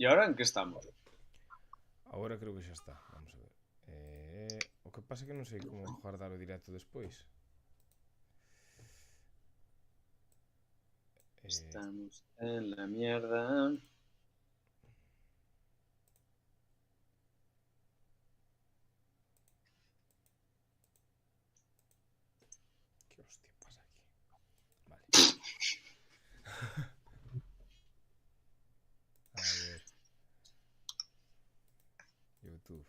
E agora en que estamos? Agora creo que xa está. Vamos a ver. O que pasa é que non sei como guardar o directo despois. Estamos en la mierda. Que hostia pasa aquí? Vale. A ver. YouTube.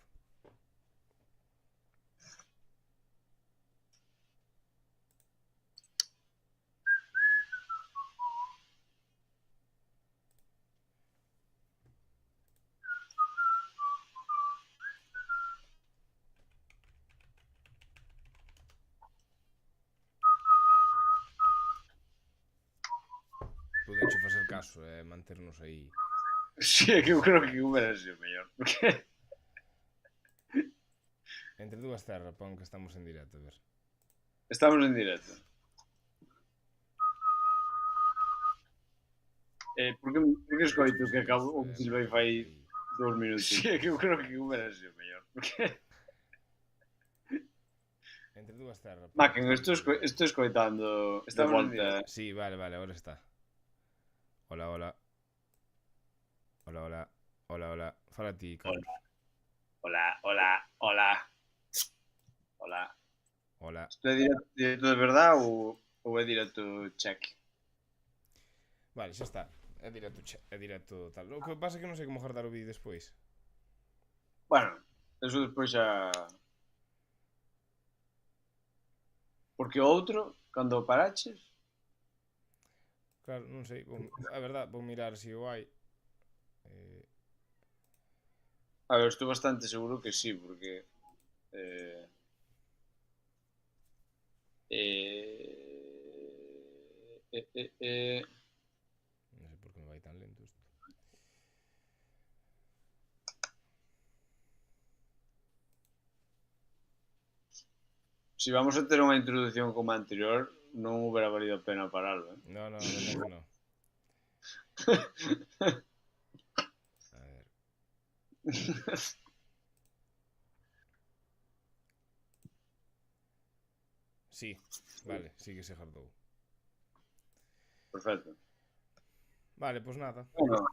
Podenche facer caso e manternos aí. Sí, é que eu creo que hubiera sido mellor. Porque Entre dúas terras, pon que estamos en directo, a ver. estamos en directo. Por que escoito que acabo o que silvei fai 2 minutos? Sí, é que eu creo que hubiera sido mellor. Porque Entre dúas terras. Macken, estou escoitando de volta. Sí, vale, ahora está. Hola, hola. Hola, hola. Hola, hola. Fala ti, Carlos. Hola, hola, hola. Hola. Hola. Isto é directo de verdade ou é directo check? Vale, xa está. É directo tal. O que pasa é que non sei como guardar o vídeo despois. Bueno, eso despois xa... Porque o outro, cando o paraches... Claro, non sei. A verdad, vou mirar se o hai. A ver, estou bastante seguro que sí, porque... Eh, eh, eh, eh, Non sei por que me vai tan lento isto. Si vamos a ter unha introducción como a anterior, non hubiera valido a pena pararlo. No, a verdad que no. A ver. Sí, vale, sí que se guardou. Perfecto. Vale, pois nada. Bueno,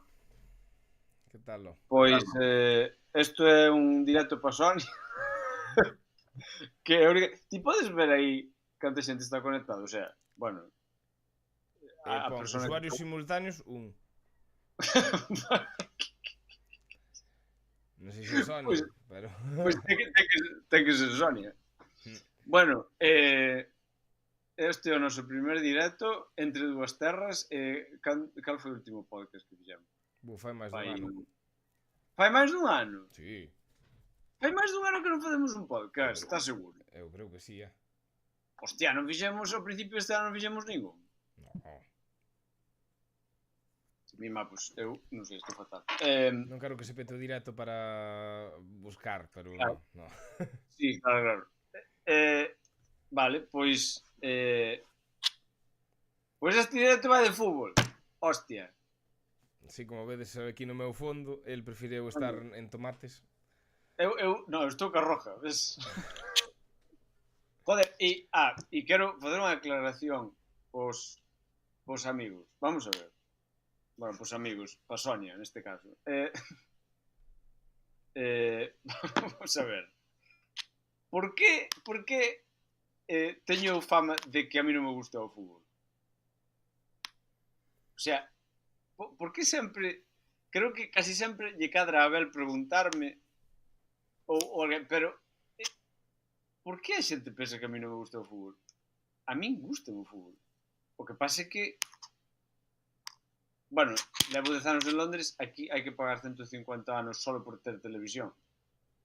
Que tal lo? pois isto é un directo para Sony. Que ti podes ver aí canta xente está conectado, o sea, bueno, a Pon persona que... usuarios simultáneos 1. Non sei se é Pois, Sonia, pero... pois ten que ser Sonia. Bueno, este é o noso primer directo entre dúas terras. Cal foi o último podcast que fixemos? Fai máis dun ano. Fai máis dun ano? Sí. Fai máis dun ano que non facemos un podcast, estás seguro? Eu creo que sí, Hostia, non fixemos ao principio deste ano, non fixemos ningún. No. Mima, pois eu non sei, estou fatal. Non quero que se pete o directo para buscar, pero Claro. no. Sí, claro. Vale, pois pois este directo vai de fútbol. Hostia. Sí, como vedes aquí no meu fondo, el prefireu estar en tomates. Non, eu estou ca roja, ves? Joder, e quero facer unha aclaración pos amigos. Vamos a ver. Bueno, pos amigos, pa Sonia, neste caso. Vamos a ver. Por que teño fama de que a mí non me gusta o fútbol? O sea, por que sempre... Creo que casi sempre lle cadra a Abel preguntarme ou alguén, pero por que a xente pensa que a mí non me gusta o fútbol? A min gusta o fútbol. O que pasa é que bueno, levo 10 anos en Londres, aquí hai que pagar 150 anos solo por ter televisión.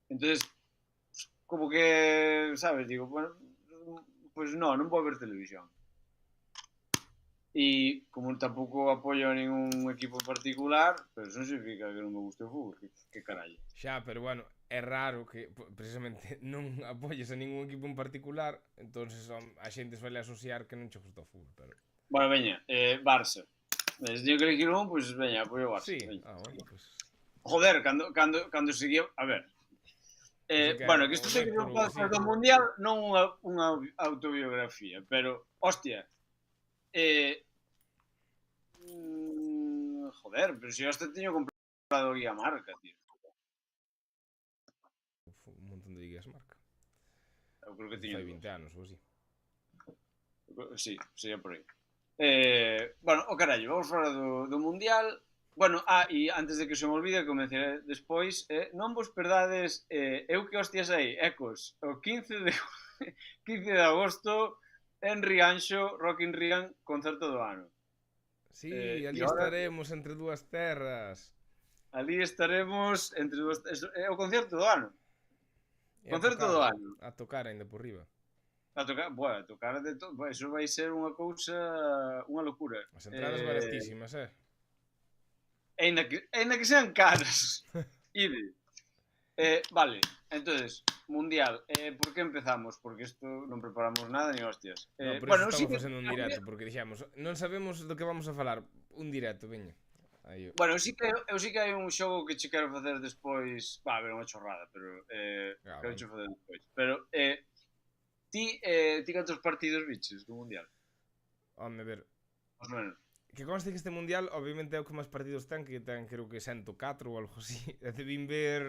Entonces, como que, sabes, digo, bueno, pues non vou ver televisión. E como tampouco apoio a ningún equipo en particular, pero eso non significa que non me guste o fútbol, que carallo. Xa, pero bueno, é raro que precisamente non apoyes a ningún equipo en particular, entonces a xente suele asociar que non che gusta o fútbol, pero... Bueno, veña, Barça. Se teño que elegir un, pois veña, apoio o Barça. Sí, Veña. bueno, pues... Joder, cando seguía... A ver, Así que bueno, que o isto ten que ser récord un ou así. podcast do Mundial, non unha autobiografía, pero, hostia, joder, pero se eu hasta teño comprado a guía marca, tío. Un montón de guías marca. Eu creo que teño Fai dúas. 20 anos ou así. Sí, sería por aí. Bueno, o carallo, vamos falar do Mundial. Bueno, e antes de que se me olvide, comecei despois, non vos perdades, eu que hostias aí, Ecos, o 15 de 15 de agosto en Rianxo, Rock in Rian, concerto do ano. Sí, E ali ahora estaremos entre dúas terras. ali estaremos entre dúas, é o concerto do ano. E Concerto do ano. a tocar ainda por riba. A tocar de todo, eso vai ser unha cousa, unha locura. As entradas baratísimas, Ainda que sean caras. Ide. Vale, entonces, Mundial. Por que empezamos? Porque isto non preparamos nada ni hostias. No, por eso Bueno, sí estamos que... facendo un directo, porque dixemos, non sabemos do que vamos a falar. Un directo, veña. Aí, Bueno, eu sí que hai un xogo que che quero facer despois. Va, a ver, unha chorrada, pero quero vale. che facer despois. Pero ti cantos partidos biches do Mundial? Home, a ver. Más ou menos. Que conste que este mundial, obviamente, é o que máis partidos ten, que ten, creo que 104 ou algo así. É de vin ver,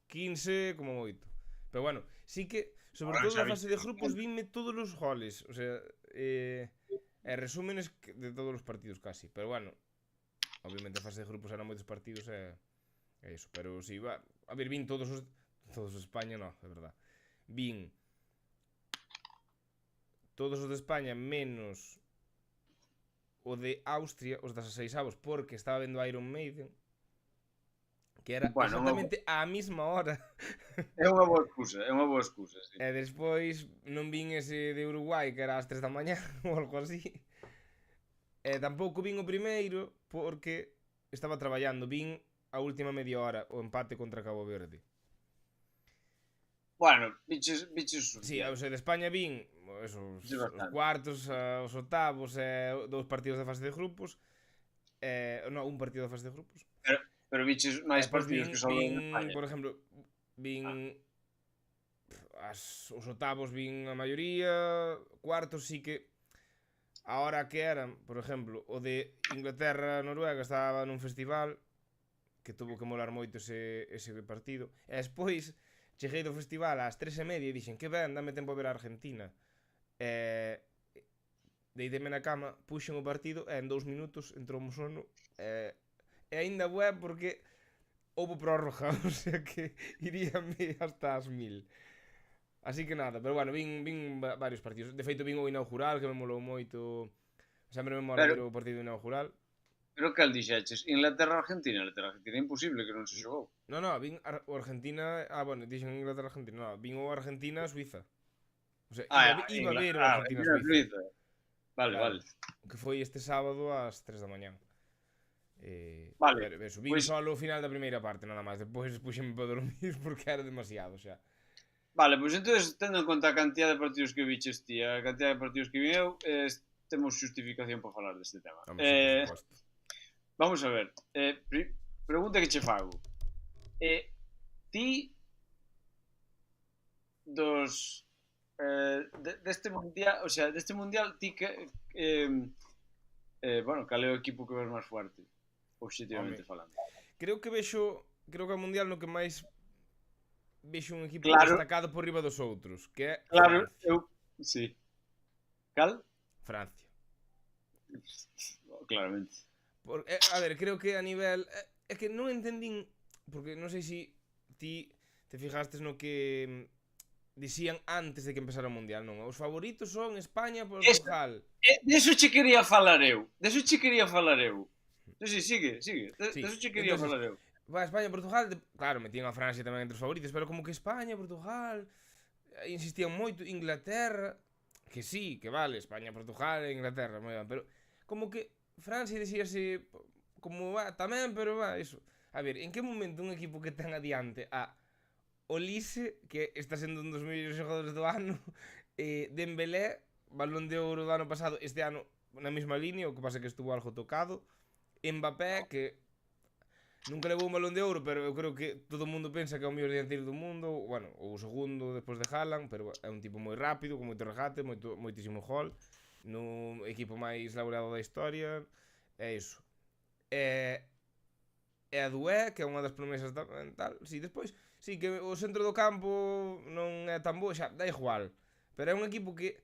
15 como moito. Pero bueno, sí que, sobre Ahora todo xa na fase viste. de grupos, vinme todos os goles. O sea, resúmenes de todos os partidos casi. Pero bueno, obviamente a fase de grupos eran moitos partidos e iso. Pero si, va, a ver, vin todos os de España, no, é verdad. Vin todos os de España menos o de Austria, os 16avos, porque estaba vendo Iron Maiden, que era Bueno, exactamente á mesma hora. é unha boa excusa, sí. E despois non vin ese de Uruguai, que era ás 3 da mañá ou algo así. E tampouco vin o primeiro, porque estaba traballando. Vin a última media hora, o empate contra Cabo Verde. Bueno, biches Sí, o sea, de España vin os cuartos, os octavos e dous partidos da fase de grupos. No, un partido da fase de grupos. Pero biches máis partidos que só en España. Por exemplo, vin os octavos vin a maioría, cuartos sí que a hora que eran, por exemplo, o de Inglaterra-Noruega estaba nun festival que tuvo que molar moito ese partido. E despois cheguei do festival ás 3:30 e dixen que ben, dame tempo a ver a Argentina. Deiteme na cama, puxen o partido e en 2 minutos entrou o sono e aínda bué porque houve prórroga, o sea que iríame hasta as 1000. Así que nada, pero bueno, vin varios partidos. De feito vin o inaugural, que me molou moito. Sempre me mola ver o partido inaugural. Pero cal dixeches? Inglaterra-Argentina é imposible que non se xogou. No, vin o Argentina... bueno, dixen Inglaterra-Argentina. No, vin o Argentina-Suiza. O sea, iba a ver o Argentina-Suiza. Vale, claro, vale. Que foi este sábado ás 3 da mañá. Vale. Pero eso, vin só o final da primeira parte, nada máis. Depois puxenme para dormir porque era demasiado, xa. Vale, pois entonces, tendo en conta a cantidad de partidos que viches ti, a cantidad de partidos que vi eu, temos justificación para falar deste tema. Vamos a ver. Pregunta que che fago. Ti dos deste mundial, o sea, deste mundial ti que bueno, cal é o equipo que ves máis fuerte, obxectivamente falando? Creo que o mundial no que máis vexo un equipo destacado por riba dos outros, que é Francia. Sí. Cal? Francia. Claramente. A ver, creo que a nivel... É que non entendín, porque non sei se ti te fijastes no que dixían antes de que empezara o Mundial, non? Os favoritos son España, Portugal. Deso che quería falar eu. Sí, sigue. Deso che quería falar eu. España, Portugal, claro, metían a Francia tamén entre os favoritos, pero como que España, Portugal, insistían moito, Inglaterra, que sí, que vale, España, Portugal e Inglaterra, moi ben, pero como que Francia dixíase como tamén, pero iso. A ver, en que momento un equipo que ten adiante a Olise, que está sendo un dos mellores xogadores do ano, Dembélé, balón de ouro do ano pasado, este ano na mesma línea, o que pasa que estuvo algo tocado, Mbappé, que Nunca levou un Balón de Ouro, pero eu creo que todo o mundo pensa que é o mellor dianteiro do mundo, bueno, ou o segundo despois de Haaland, pero é un tipo moi rápido, con moito regate, moitísimo gol, no equipo máis laureado da historia, é iso. E, e a Dué, que é unha das promesas tamén tal, si, despois, si, que o centro do campo non é tan bo, xa, dá igual, pero é un equipo que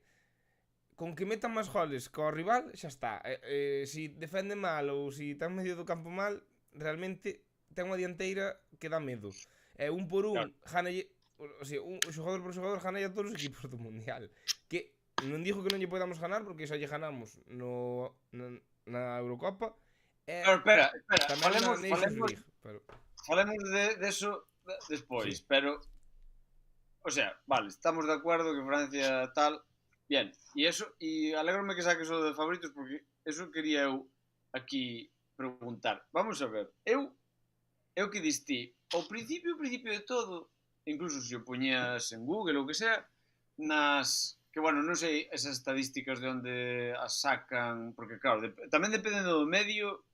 con que metan máis goles co rival, xa está. Si defende mal ou si ten medio do campo mal, realmente ten unha dianteira que dá medo. Un por Claro. un, janalle, o sea, un xogador por xogador janalle a todos os equipos do Mundial. Que non digo que non lle podamos ganar, porque xa lle ganamos na Eurocopa, e Pero espera, tamén na falemos, Nations falemos, League. Pero, falemos de eso despois, sí. pero, o sea, vale, estamos de acuerdo que Francia tal, bien, e eso, e alégrome que saques o de favoritos, porque eso quería eu aquí preguntar. Vamos a ver, eu que distí, ao principio de todo, incluso se o poñías en Google ou que sea, que bueno, non sei esas estadísticas de onde as sacan, porque claro, tamén dependendo do medio,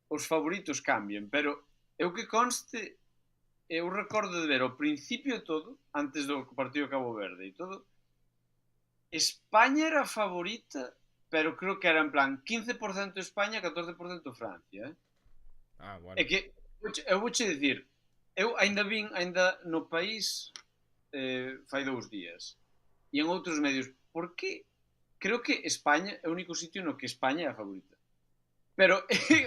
os favoritos cambian, pero eu que conste, eu recordo de ver ao principio de todo, antes do partido de Cabo Verde e todo, España era favorita, pero creo que era en plan 15% España, 14% Francia, Bueno. É que eu vouche dicir, eu ainda no país fai 2 días e en outros medios, porque creo que España é o único sitio no que España é a favorita. Pero,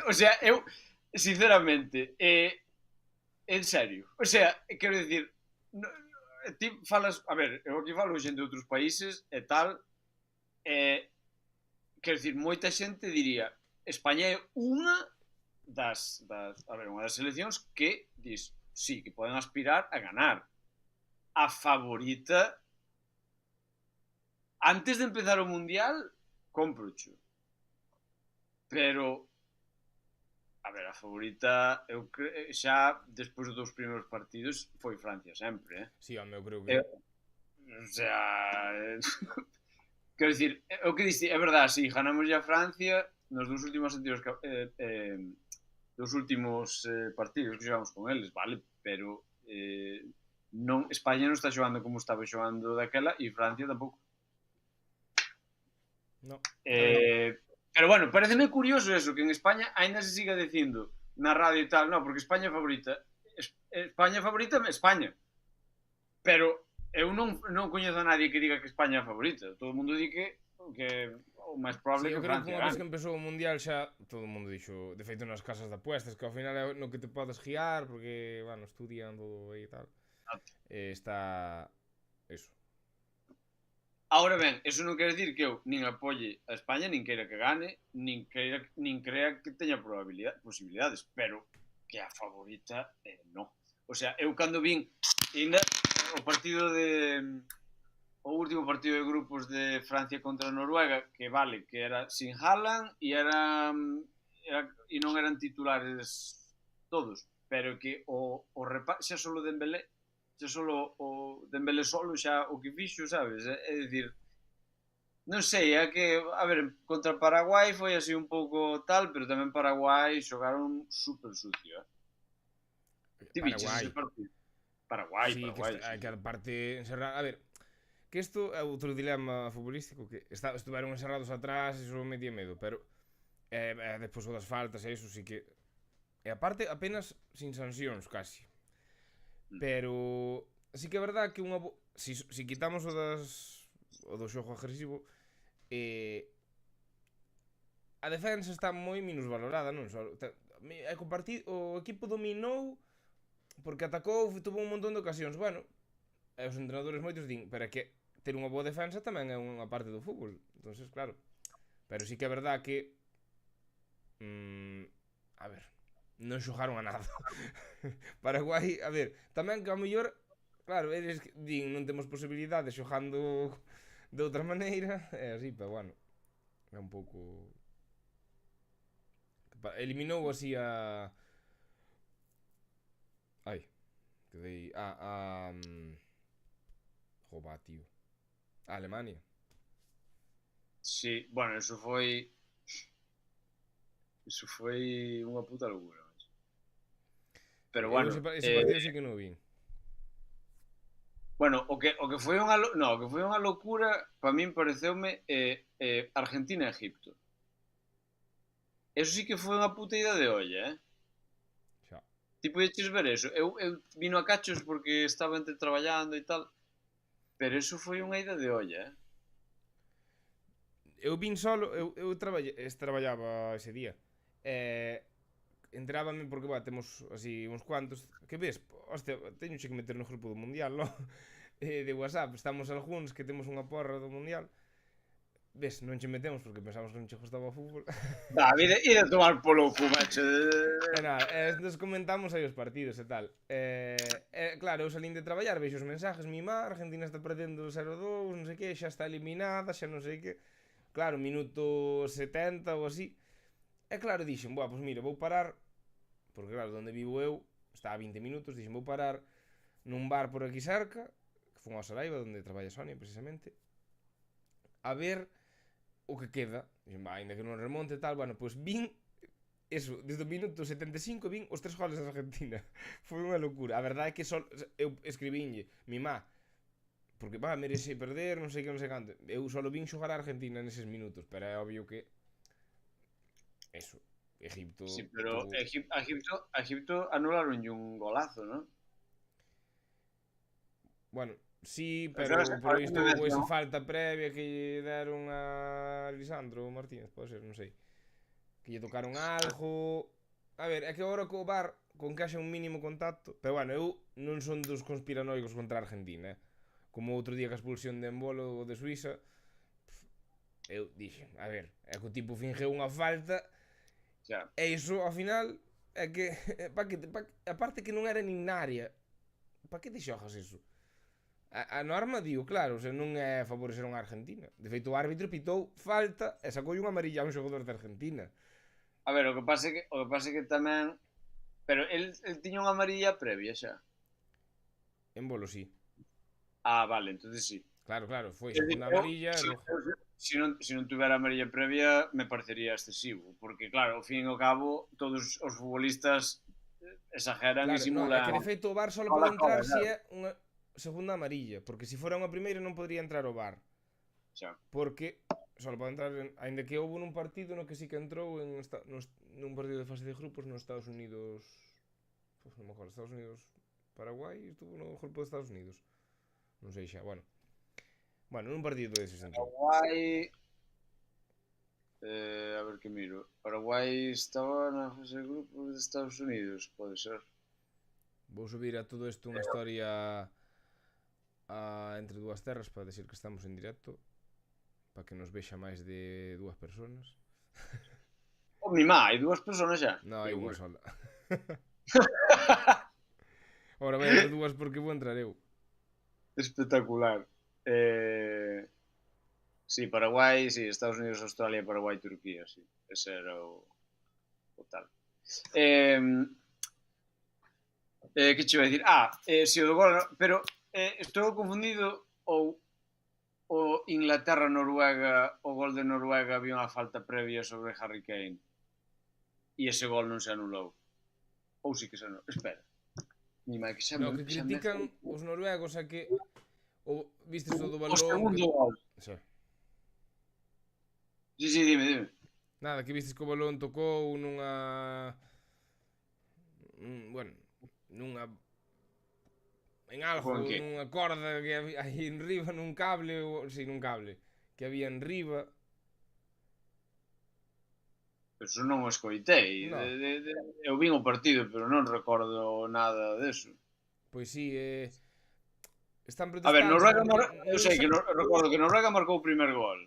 o sea, eu sinceramente, en serio, o sea, quero dicir, no, ti falas, a ver, eu aquí falo xente de outros países e tal, quero dicir, moita xente diría España é unha unha das seleccións que dis, sí, que poden aspirar a ganar. A favorita antes de empezar o Mundial, comprocho. Pero a ver, a favorita xa despois dos primeiros partidos foi Francia sempre, Sí, home, eu creo que o sea, quero dicir, o que diste, é verdade, si ganamos a Francia nos dos últimos dos últimos partidos que xogamos con eles, vale, pero non, España non está xogando como estaba xogando daquela e Francia tampouco. no. Pero bueno, pareceme curioso eso, que en España ainda se siga dicindo na radio e tal, no, porque España é favorita. España é favorita, España. Pero eu non coñezo a nadie que diga que España é favorita. Todo o mundo di que o máis probable Sí, que eu creo que Francia unha vez que gane. empezou o Mundial xa todo o mundo dixo, de feito nas casas de apuestas, que ao final é no que te podes guiar, porque, bueno, estudian todo e tal. Está eso. Ahora ben, eso non quere dicir que eu nin apoie a España, nin queira que gane, nin crea que teña posibilidades, pero que a favorita non. O sea, eu cando vin ainda o partido o último partido de grupos de Francia contra Noruega, que vale, que era sin Haaland e e non eran titulares todos, pero que xa solo Dembélé xa solo o Dembélé solo xa o que fixo, sabes? É dicir, non sei, é que, a ver, contra Paraguai foi así un pouco tal, pero tamén Paraguai xogaron super sucio, Ti viches ese partido? Paraguai, Sí, Paraguai, que, que aparte encerrar, a ver, que isto é outro dilema futbolístico, que estuveron encerrados atrás e iso metía medo, pero despois o das faltas e iso sí que, e aparte apenas sin sancións casi. Pero sí que é verdad que si quitamos o do xogo agresivo, a defensa está moi minusvalorada, non só o equipo dominou porque atacou, tuvo un montón de ocasións. Bueno, os entrenadores moitos din, pero é que ter unha boa defensa tamén é unha parte do fútbol. Entonces, claro, pero sí que é verdad que a ver, non xogaron a nada. Paraguai, a ver, tamén que ao mellor, claro, eles din non temos posibilidades xogando de outra maneira, é así, pero bueno, é un pouco eliminou así a quedei joba, tío, a Alemania. Sí, bueno, eso foi unha puta locura. Pero Eu bueno, ese partido sí que non o vin. bueno, o que foi unha no, o que foi unha locura para min pareceume Argentina e Egipto. Eso sí que foi unha puta ida de olla, eh? Xa. Ti podeches ver eso. Eu vino a cachos porque estaba entre traballando e tal, pero eso foi unha ida de olla, eh? Eu vin solo, eu traballaba ese día. Entrábame porque, temos así uns cuantos que ves, hostia, teño que meter no grupo do Mundial, no? De WhatsApp, estamos algúns que temos unha porra do Mundial. Ves, non che metemos porque pensamos que non che gustaba o fútbol. David, ide a tomar polo cu, macho. E nada, nos comentamos aí os partidos e tal. Claro, eu salín de traballar, veixo os mensajes, mima, Argentina está perdendo 0-2, non sei que, xa está eliminada, xa non sei que. Claro, minuto 70 ou así. E claro, dixen, pois mira, vou parar, porque claro, onde vivo eu, está a 20 minutos, dixen, vou parar nun bar por aquí cerca, que foi ao Saraiva, onde traballa Sonia, precisamente, a ver o que queda. Dixen, ainda que non remonte e tal, pois vin eso, desde o minuto 75 vin os 3 goles da Argentina. Foi unha locura. A verdade é que eu escribínlle, mi má, porque merece perder, non sei que, non sei canto. Eu só vin xogar a Argentina neses minutos, pero é obvio que eso, Egipto Sí, pero tuvo... a Egipto anularon un golazo, ¿no? Bueno, sí, Pero pero por ahora que isto me houve esa menciono, falta previa que lle deron a Lisandro Martínez, pode ser, non sei. Que lle tocaron algo. A ver, é que agora co VAR con que haxa un mínimo contacto. Pero eu non son dos conspiranoicos contra a Argentina, eh? Como outro día que a expulsión de Embolo de Suiza, eu dixen, a ver, é que o tipo fingeu unha falta ya. e iso ao final é que aparte que non era nin na área, para que te xojas iso? A norma digo, claro, se non é favorecer unha Argentina. De feito, o árbitro pitou falta e sacou unha amarilla a un xogador de Argentina. A ver, o que pasa é que tamén, pero el tiña unha amarilla previa xa. En bolo, sí. Ah, vale, entonces sí. Claro, foi Eu, segunda eu, amarilla e si, roja. se non tuvera amarilla previa me parecería excesivo, porque claro, ao fin e ao cabo todos os futbolistas exageran e Claro, no, é que simulan de feito o VAR só cola pode cola, entrar se claro. é unha segunda amarilla, porque se fora unha primeira non podría entrar o VAR, Xa. porque só pode entrar aínda que houve nun partido no que sí que entrou nun partido de fase de grupos nos Estados Unidos, non me acordo, Estados Unidos Paraguai, estuvo no grupo de Estados Unidos. Non sei xa, nun partido deses entrou. Paraguai, a ver que miro. Paraguai estaba na fase de grupos de Estados Unidos, pode ser. Vou subir a todo isto unha historia entre dúas terras para decir que estamos en directo, para que nos vexa máis de 2 personas. Oh, mi má, hai dúas persoas xa. Non, hai unha sola. Ora vai haber 2 porque vou entrar eu. Espectacular. Sí, Paraguai, sí, Estados Unidos, Australia, Paraguai, Turquía, sí. Ese era o tal. Que che iba a dicir? Si o do gol, pero estou confundido ou o Inglaterra-Noruega, o gol de Noruega había unha falta previa sobre Harry Kane e ese gol non se anulou. Ou si que se anulou. Espera. Ni máis que No, que critican os noruegos é que vistes o do o balón que... segundo gol. Xa. Sí, dime. Nada, que vistes que o balón tocou nunha... bueno, nunha... en algo, Con que? nunha corda que había aí en riba, nun cable, nun cable, que había en riba. Eso non o escoitei. No, Eu vin o partido, pero non recordo nada deso. pois sí, están A ver, protestando Noruega, porque eu sei que recordo que Noruega marcou o primer gol.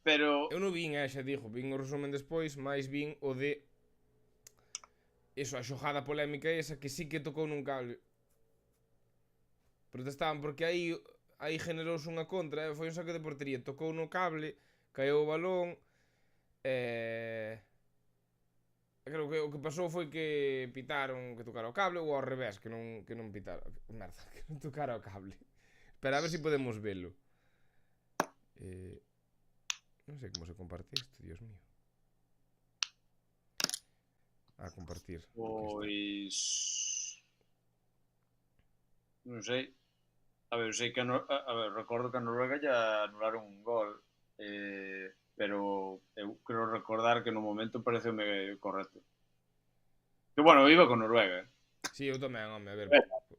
Pero eu non vin, xa digo, vin o resumen despois, máis vin o de eso, a xogada polémica esa que sí que tocou nun cable. Protestaban porque aí generouse unha contra, foi un saque de portería, tocou no cable, caeu o balón, creo que o que pasou foi que pitaron que tocara o cable ou ao revés, que non pitaron, merda, que non tocara o cable. Espera, a ver se si podemos velo. Non sei como se comparte isto, Dios mío. a compartir. Pois... Non sei. A ver, sei que a ver, recordo que a Noruega ya anularon un gol, pero eu creo recordar que no momento pareceume correcto. Que bueno, eu iba con Noruega. Sí, eu tamén, home, a ver.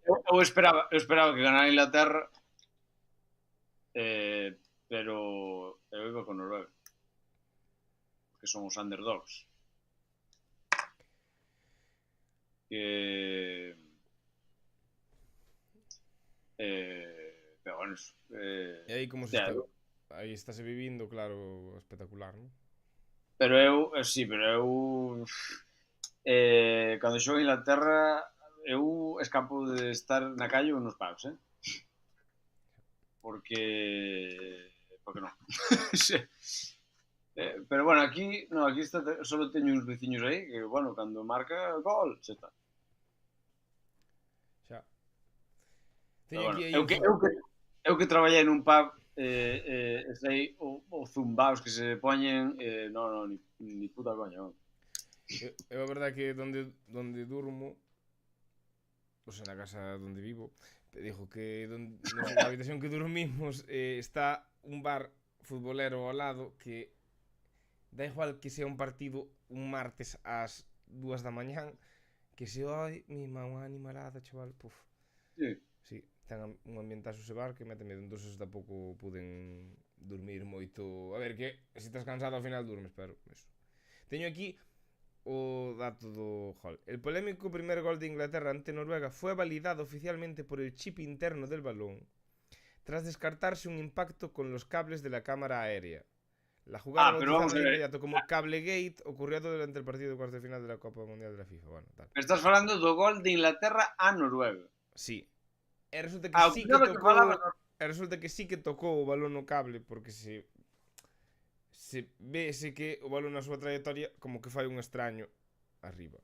Eu esperaba que ganara Inglaterra, pero eu iba con Noruega, que son os underdogs. Que... pero bueno, E aí como se ya, está... Aí estáse vivindo, claro, espectacular, non? pero sí, pero eu cando xogo en Inglaterra eu escapo de estar na calle ou nos pubs, porque non. Pero bueno, aquí no, aquí está, solo teño uns veciños aí que, bueno, cando marca gol, xa está. Xa. Pero Teño bueno, aquí aí eu que traballei nun pub, sei o zumbaos que se poñen, no, ni puta coña, non. Eu a verdade que donde durmo, o sea, na casa donde vivo, te digo que no sei, na habitación que dormimos está un bar futbolero ao lado que da igual que sea un partido un martes ás 2 da mañán que se oi, mima, unha animalada, chaval, puf. Sí. Sí, ten un ambientazo ese bar que mete medo, entonces tampouco puden dormir moito. A ver, que se estás cansado ao final durmes, pero eso. Teño aquí o dato do gol. El polémico primer gol de Inglaterra ante Noruega fue validado oficialmente por el chip interno del balón tras descartarse un impacto con los cables de la cámara aérea. La jugada Pero vamos bautizada a de ver, inmediato como Cablegate ocurrió durante el partido de cuartos de final de la Copa Mundial de la FIFA. Bueno, tal. estás falando do gol de Inglaterra a Noruega. Sí. E resulta que sí que Pensaba que tocou... falabas Resulta que sí que tocou o balón no cable porque se vese que o balón na súa trayectoria como que fai un extraño arriba.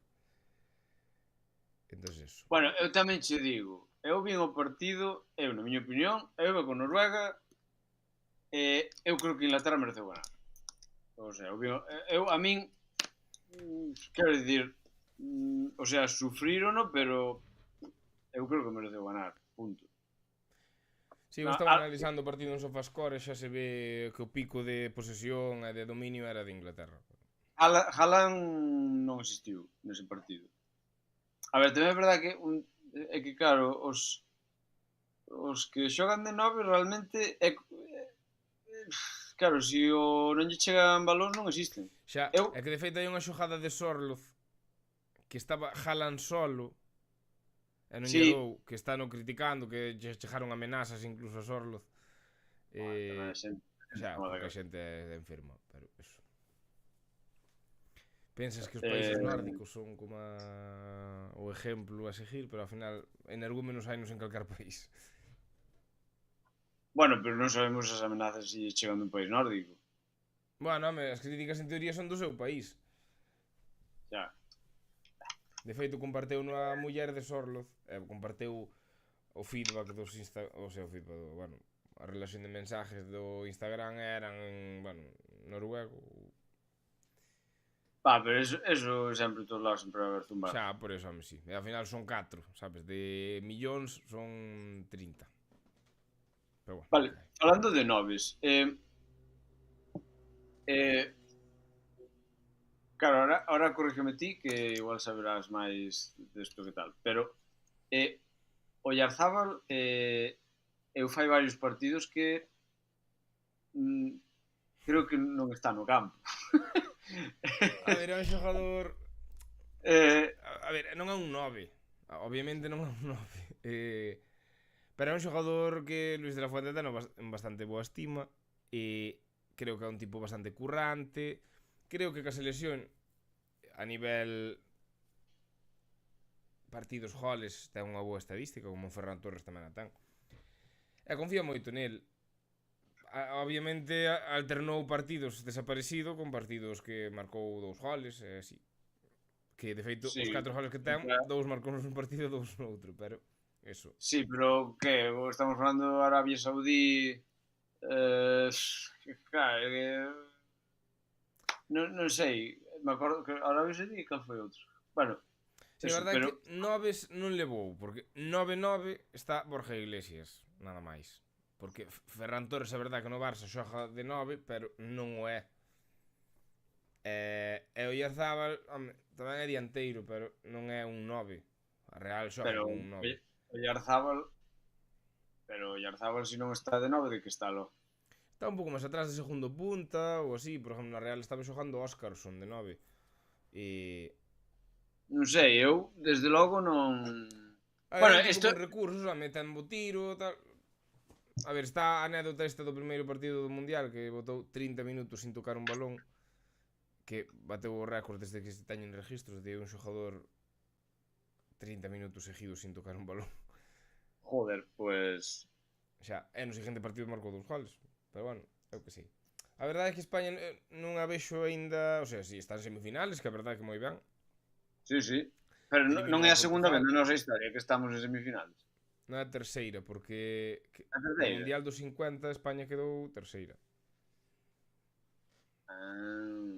Entonces eso. Bueno, eu tamén che digo, eu vin o partido, na miña opinión, eu iba con Noruega, eu creo que Inglaterra mereceu ganar. O sea, a min, quero dicir, o sea, sufrirono, pero eu creo que mereceu ganar, punto. Si, eu estaba analizando o partido en Sofascore e xa se ve que o pico de posesión e de dominio era de Inglaterra. Haaland non existiu nese partido. A ver, tamén é verdade que é que claro, os que xogan de 9 realmente claro, se non lle chegan balóns non existen. Xa, é que de feito hai unha xogada de Sorloth que estaba Haaland solo e non lle dou, que está no criticando, que chegaron amenazas incluso a Sorloth. Xa, porque a xente é enferma, pero eso. Pensas que os países nórdicos son como o exemplo a seguir, pero ao final energúmenos hainos en calquer país. Bueno, pero non sabemos as amenazas se chegan dun país nórdico. Bueno, home, as críticas en teoría son do seu país. Xa. De feito, comparteu a muller de Sorloth, comparteu o feedback dos o sea, o feedback, bueno, a relación de mensajes do Instagram eran en, bueno, noruego. Pero eso sempre todos lados sempre vai haber zumbar. Xa, por eso, home, sí. E ao final son 4, sabes? De millóns son 30. Pero bueno. Vale, falando de noves, claro, ahora corrígeme ti, que igual saberás máis desto que tal, pero o Yarzábal eu fai varios partidos que creo que non está no campo. A ver, é un xogador... a ver, non é un 9. Obviamente non é un 9. Pero é un xogador que Luis de la Fuente ten en bastante boa estima e creo que é un tipo bastante currante. Creo que ca selección a nivel partidos goles ten unha boa estadística, como Ferran Torres tamén a ten. E confía moito nel. Obviamente alternou partidos desaparecido con partidos que marcou 2 goles e así. Que de feito os 4 goles que ten, 2 marcou nun partido e 2 no outro, pero eso. Sí, pero que estamos falando de Arabia Saudí, non sei, me acordo que Arabia Saudí cal foi outro. Bueno, Si, a eso, verdade é pero... que Noves non levou, porque 9-9 está Borja Iglesias, nada máis. Porque Ferran Torres é verdade que no Barça xoga de 9, pero non o é. E o Iarzábal, home, tamén é dianteiro, pero non é un 9. A Real xoga Pero con un 9. Oyarzábal, pero Oyarzábal si non está de 9, de que está lo? Está un pouco máis atrás de segundo punta, ou así, por exemplo, na Real estaba xogando Óscarson de 9. E... Non sei, eu desde logo non... É Bueno, un tipo isto... con recursos, home, ten bo tiro, tal... A ver, está a anécdota esta do primeiro partido do Mundial, que botou 30 minutos sin tocar un balón, que bateu o récord desde que se teñen registros de un xogador 30 minutos seguidos sin tocar un balón. Joder, pues... Xa, e no seguinte partido marcou 2 goles. Pero bueno, eu que sei. A verdade é que España non a vexo aínda... O sea, si está en semifinales, que a verdade é que moi ben. Sí, sí. Pero non Eliminou é a a segunda vez Portugal. na nosa historia que estamos en semifinales. Non é a terceira, porque A no terceira? Mundial dos 50 España quedou terceira. Ah,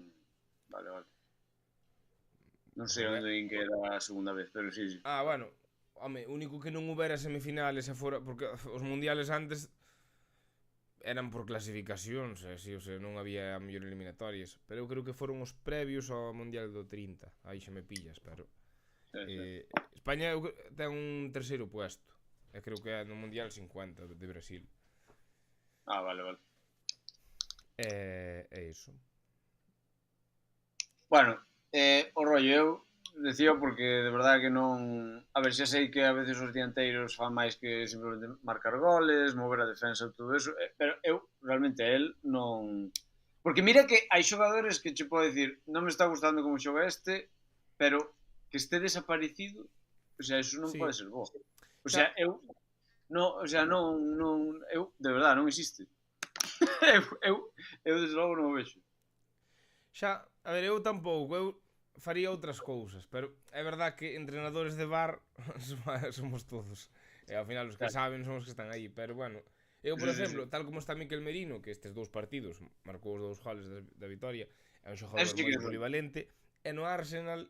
vale, vale. Non sei Porque... onde din que era a segunda vez, pero sí, sí. Ah, bueno, home, único que non houbera semifinales e fora... Porque os mundiales antes eran por clasificacións, así, o sea, non había mellor eliminatorias. Pero eu creo que foron os previos ao Mundial do 30. Aí xa me pillas, pero... Sí, sí. España ten un terceiro puesto. E creo que é no Mundial 50 de Brasil. Ah, vale, vale. É iso. Bueno, o rollo, eu decía porque de verdade que non... A ver, xa sei que a veces os dianteiros fan máis que simplemente marcar goles, mover a defensa e todo eso, pero eu realmente el non... Porque mira que hai xogadores que che pode dicir non me está gustando como xoga este, pero que este desaparecido, o sea, eso non Sí. pode ser bo. O Xa, sea, eu... No, o sea, non, eu, de verdade, non existe. eu desde logo non o vexo. xa, a ver, eu tampouco, eu faría outras cousas, pero é verdad que entrenadores de bar somos todos. E ao final os que saben son os que están aí, pero bueno, eu, por exemplo, tal como está Miquel Merino, que estes dous partidos marcou os 2 goles da vitoria, é un xogador moi polivalente, e no Arsenal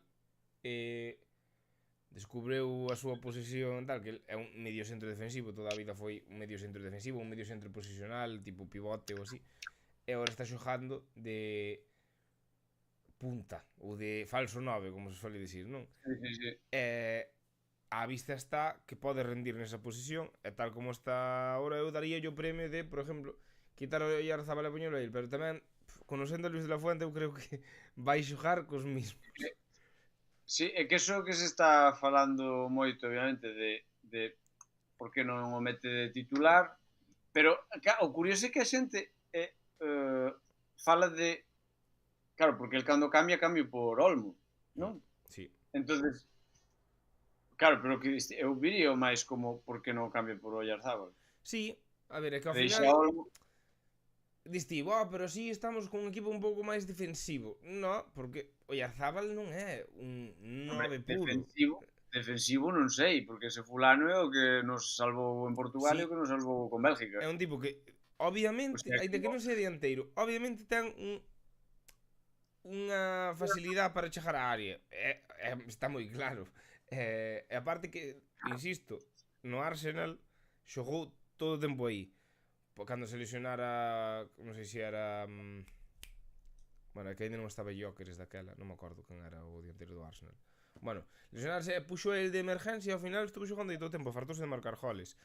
descubreu a súa posición tal, que é un medio centro defensivo, toda a vida foi un medio centro defensivo, un medio centro posicional, tipo pivote ou así, e agora está xogando de punta, ou de falso 9, como se suele dicir, non? Sí. E a vista está que pode rendir nesa posición, e tal como está agora eu daría o premio de, por exemplo, quitar o Oyarzabal e poñelo a ele, pero tamén, conocendo a Luis de la Fuente, eu creo que vai xogar cos mismos. Sí, é que eso que se está falando moito, obviamente, de por que non o mete de titular, pero o curioso é que a xente fala de... Claro, porque el cando cambio por Olmo, non? Sí. Entonces, claro, pero que eu viría máis como por que non cambio por Oyarzábal. Sí, a ver, é que ao Deixa final... Olmo... Diste, pero si estamos con un equipo un pouco máis defensivo. No, porque Oyarzábal non é un 9 puro. Defensivo non sei, porque ese fulano é o que nos salvou en Portugal e o que nos salvou con Bélgica. É un tipo que, obviamente, aínda que non sea dianteiro, obviamente ten unha facilidade para chegar á área. Está moi claro. E aparte que, insisto, no Arsenal xogou todo o tempo aí. Cando se lesionara, non sei se era... Bueno, que ainda non estaba Jóqueres daquela, non me acordo quen era o dianteiro do Arsenal. Bueno, lesionarse, puxo el de emergencia e ao final estuvo xogando aí todo o tempo, fartouse de marcar goles.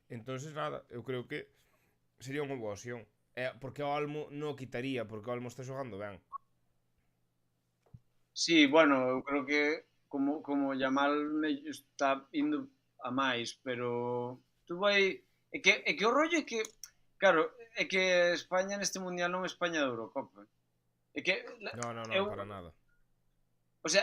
Entonces, nada, eu creo que sería unha boa opción. Porque o Olmo non o quitaría, porque o Olmo está xogando ben. Sí, bueno, eu creo que como Yamal está indo a máis, pero tú vai... É que o rollo é que, claro, é que España neste Mundial non é España da Eurocopa. É que... Non, para nada. O sea,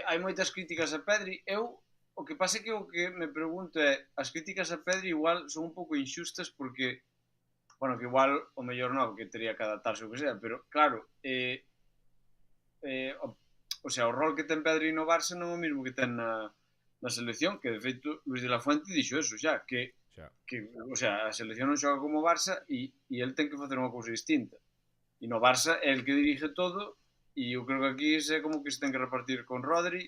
hai moitas críticas a Pedri. Eu, o que pasa é que o que me pregunto é, as críticas a Pedri igual son un pouco inxustas porque, bueno, que igual o mellor non, que teria que adaptarse o que sea, pero claro, o sea, o rol que ten Pedri no Barça non é o mesmo que ten na selección, que de feito Luis de la Fuente dixo eso xa, que o sea, a selección non xoga como Barça e el ten que facer unha cousa distinta. E no Barça é el que dirige todo e eu creo que aquí é como que se ten que repartir con Rodri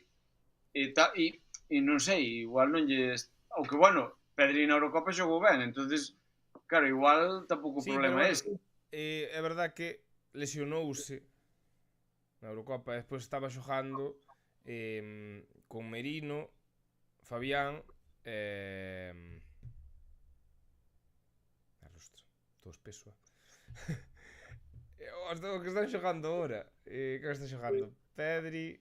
e non sei, igual non lles... O que, bueno, Pedri na Eurocopa xogou ben, entonces, claro, igual tampouco o Sí, pero problema é bueno, ese. é verdad que lesionouse na Eurocopa e despois estaba xogando con Merino, Fabián ostra, todo espeso. O que están xogando ahora, que está xogando? Pedri,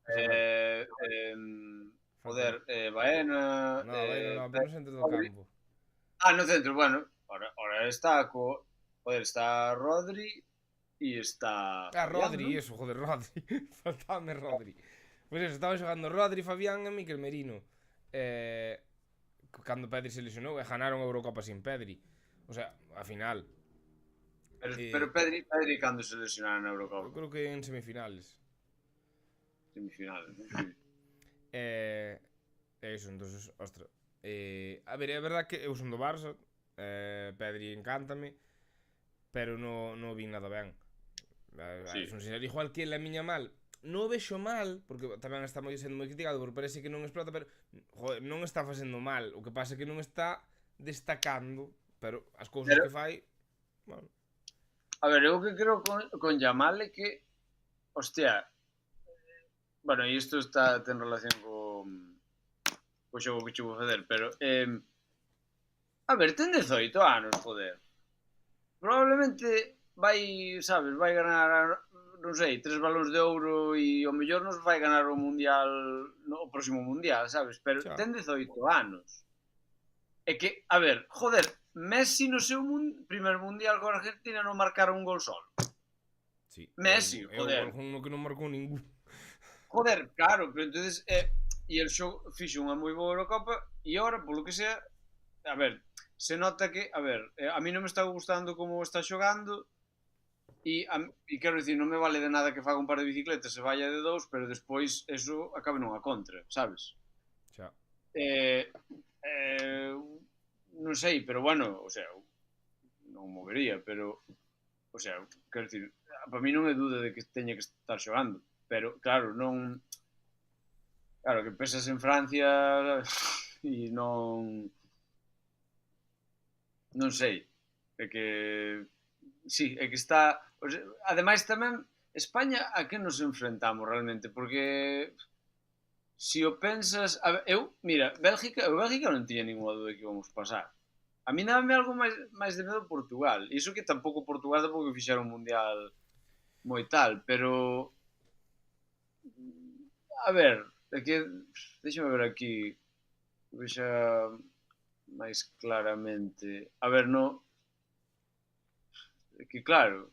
deixa ver, Eh, faltan... joder, Baena, No, bueno, no, pero no centro do Rodri. campo. No centro, bueno, ahora está joder, está Rodri y está Ah, Fabián, Rodri, ¿no? eso, joder, Rodri. Faltame Rodri. Pois eso, estaban xogando Rodri, Fabián e Miquel Merino. Eh, cando Pedri se lesionou e ganaron a Eurocopa sin Pedri. O sea, a final. Pero Pedri cando se lesionaron na Eu Eurocopa, creo que en semifinales. semifinales, ¿no? Sí. Eso, entonces, ostra. A ver, é verdad que eu son do Barça, Pedri encántame, pero no vi nada ben. Sí. Son sincero, igual que la miña mal, non o vexo mal, porque tamén está sendo moi criticado, porque parece que non explota, pero joder, non está facendo mal. O que pasa é que non está destacando, pero as cousas Pero, que fai, bueno, a ver, eu que creo con Yamal é que, hostia, bueno, e isto ten relación co xogo que che vou facer, pero a ver, ten 18 anos, joder. Probablemente vai, sabes, vai ganar, non sei, 3 balóns de ouro e o mellor nos vai ganar o mundial, no, o próximo mundial, sabes? Pero xa, ten 18 anos. É que, a ver, joder, Messi no seu primer mundial con Argentina non marcaron un gol solo. sí, Messi, é o joder. gol no que non marcou ningún. Joder, claro, pero entonces e el fixo unha moi boa Eurocopa e agora, polo que sea, a ver, se nota que, a ver, a mí non me está gustando como está xogando e quero dicir, non me vale de nada que faga un par de bicicletas se vaya de dous, pero despois eso acabe nunha contra, sabes? Xa. Eh, non sei, pero bueno, o sea, non movería, pero, o sea, quero dicir, para mí non é duda de que teña que estar xogando, pero claro, non, claro, que pesas en Francia e non sei, é que sí, é que está, o sea, ademais tamén España a que nos enfrentamos realmente, porque si o pensas, a ver, mira, Bélgica non tiña ninguna dúda que íbamos pasar. A mí dame algo máis de medo Portugal. Iso que tampouco Portugal tampouco fixeron un mundial moi tal, pero a ver, é que deixame ver aquí, vexa máis claramente. A ver, no, é que claro,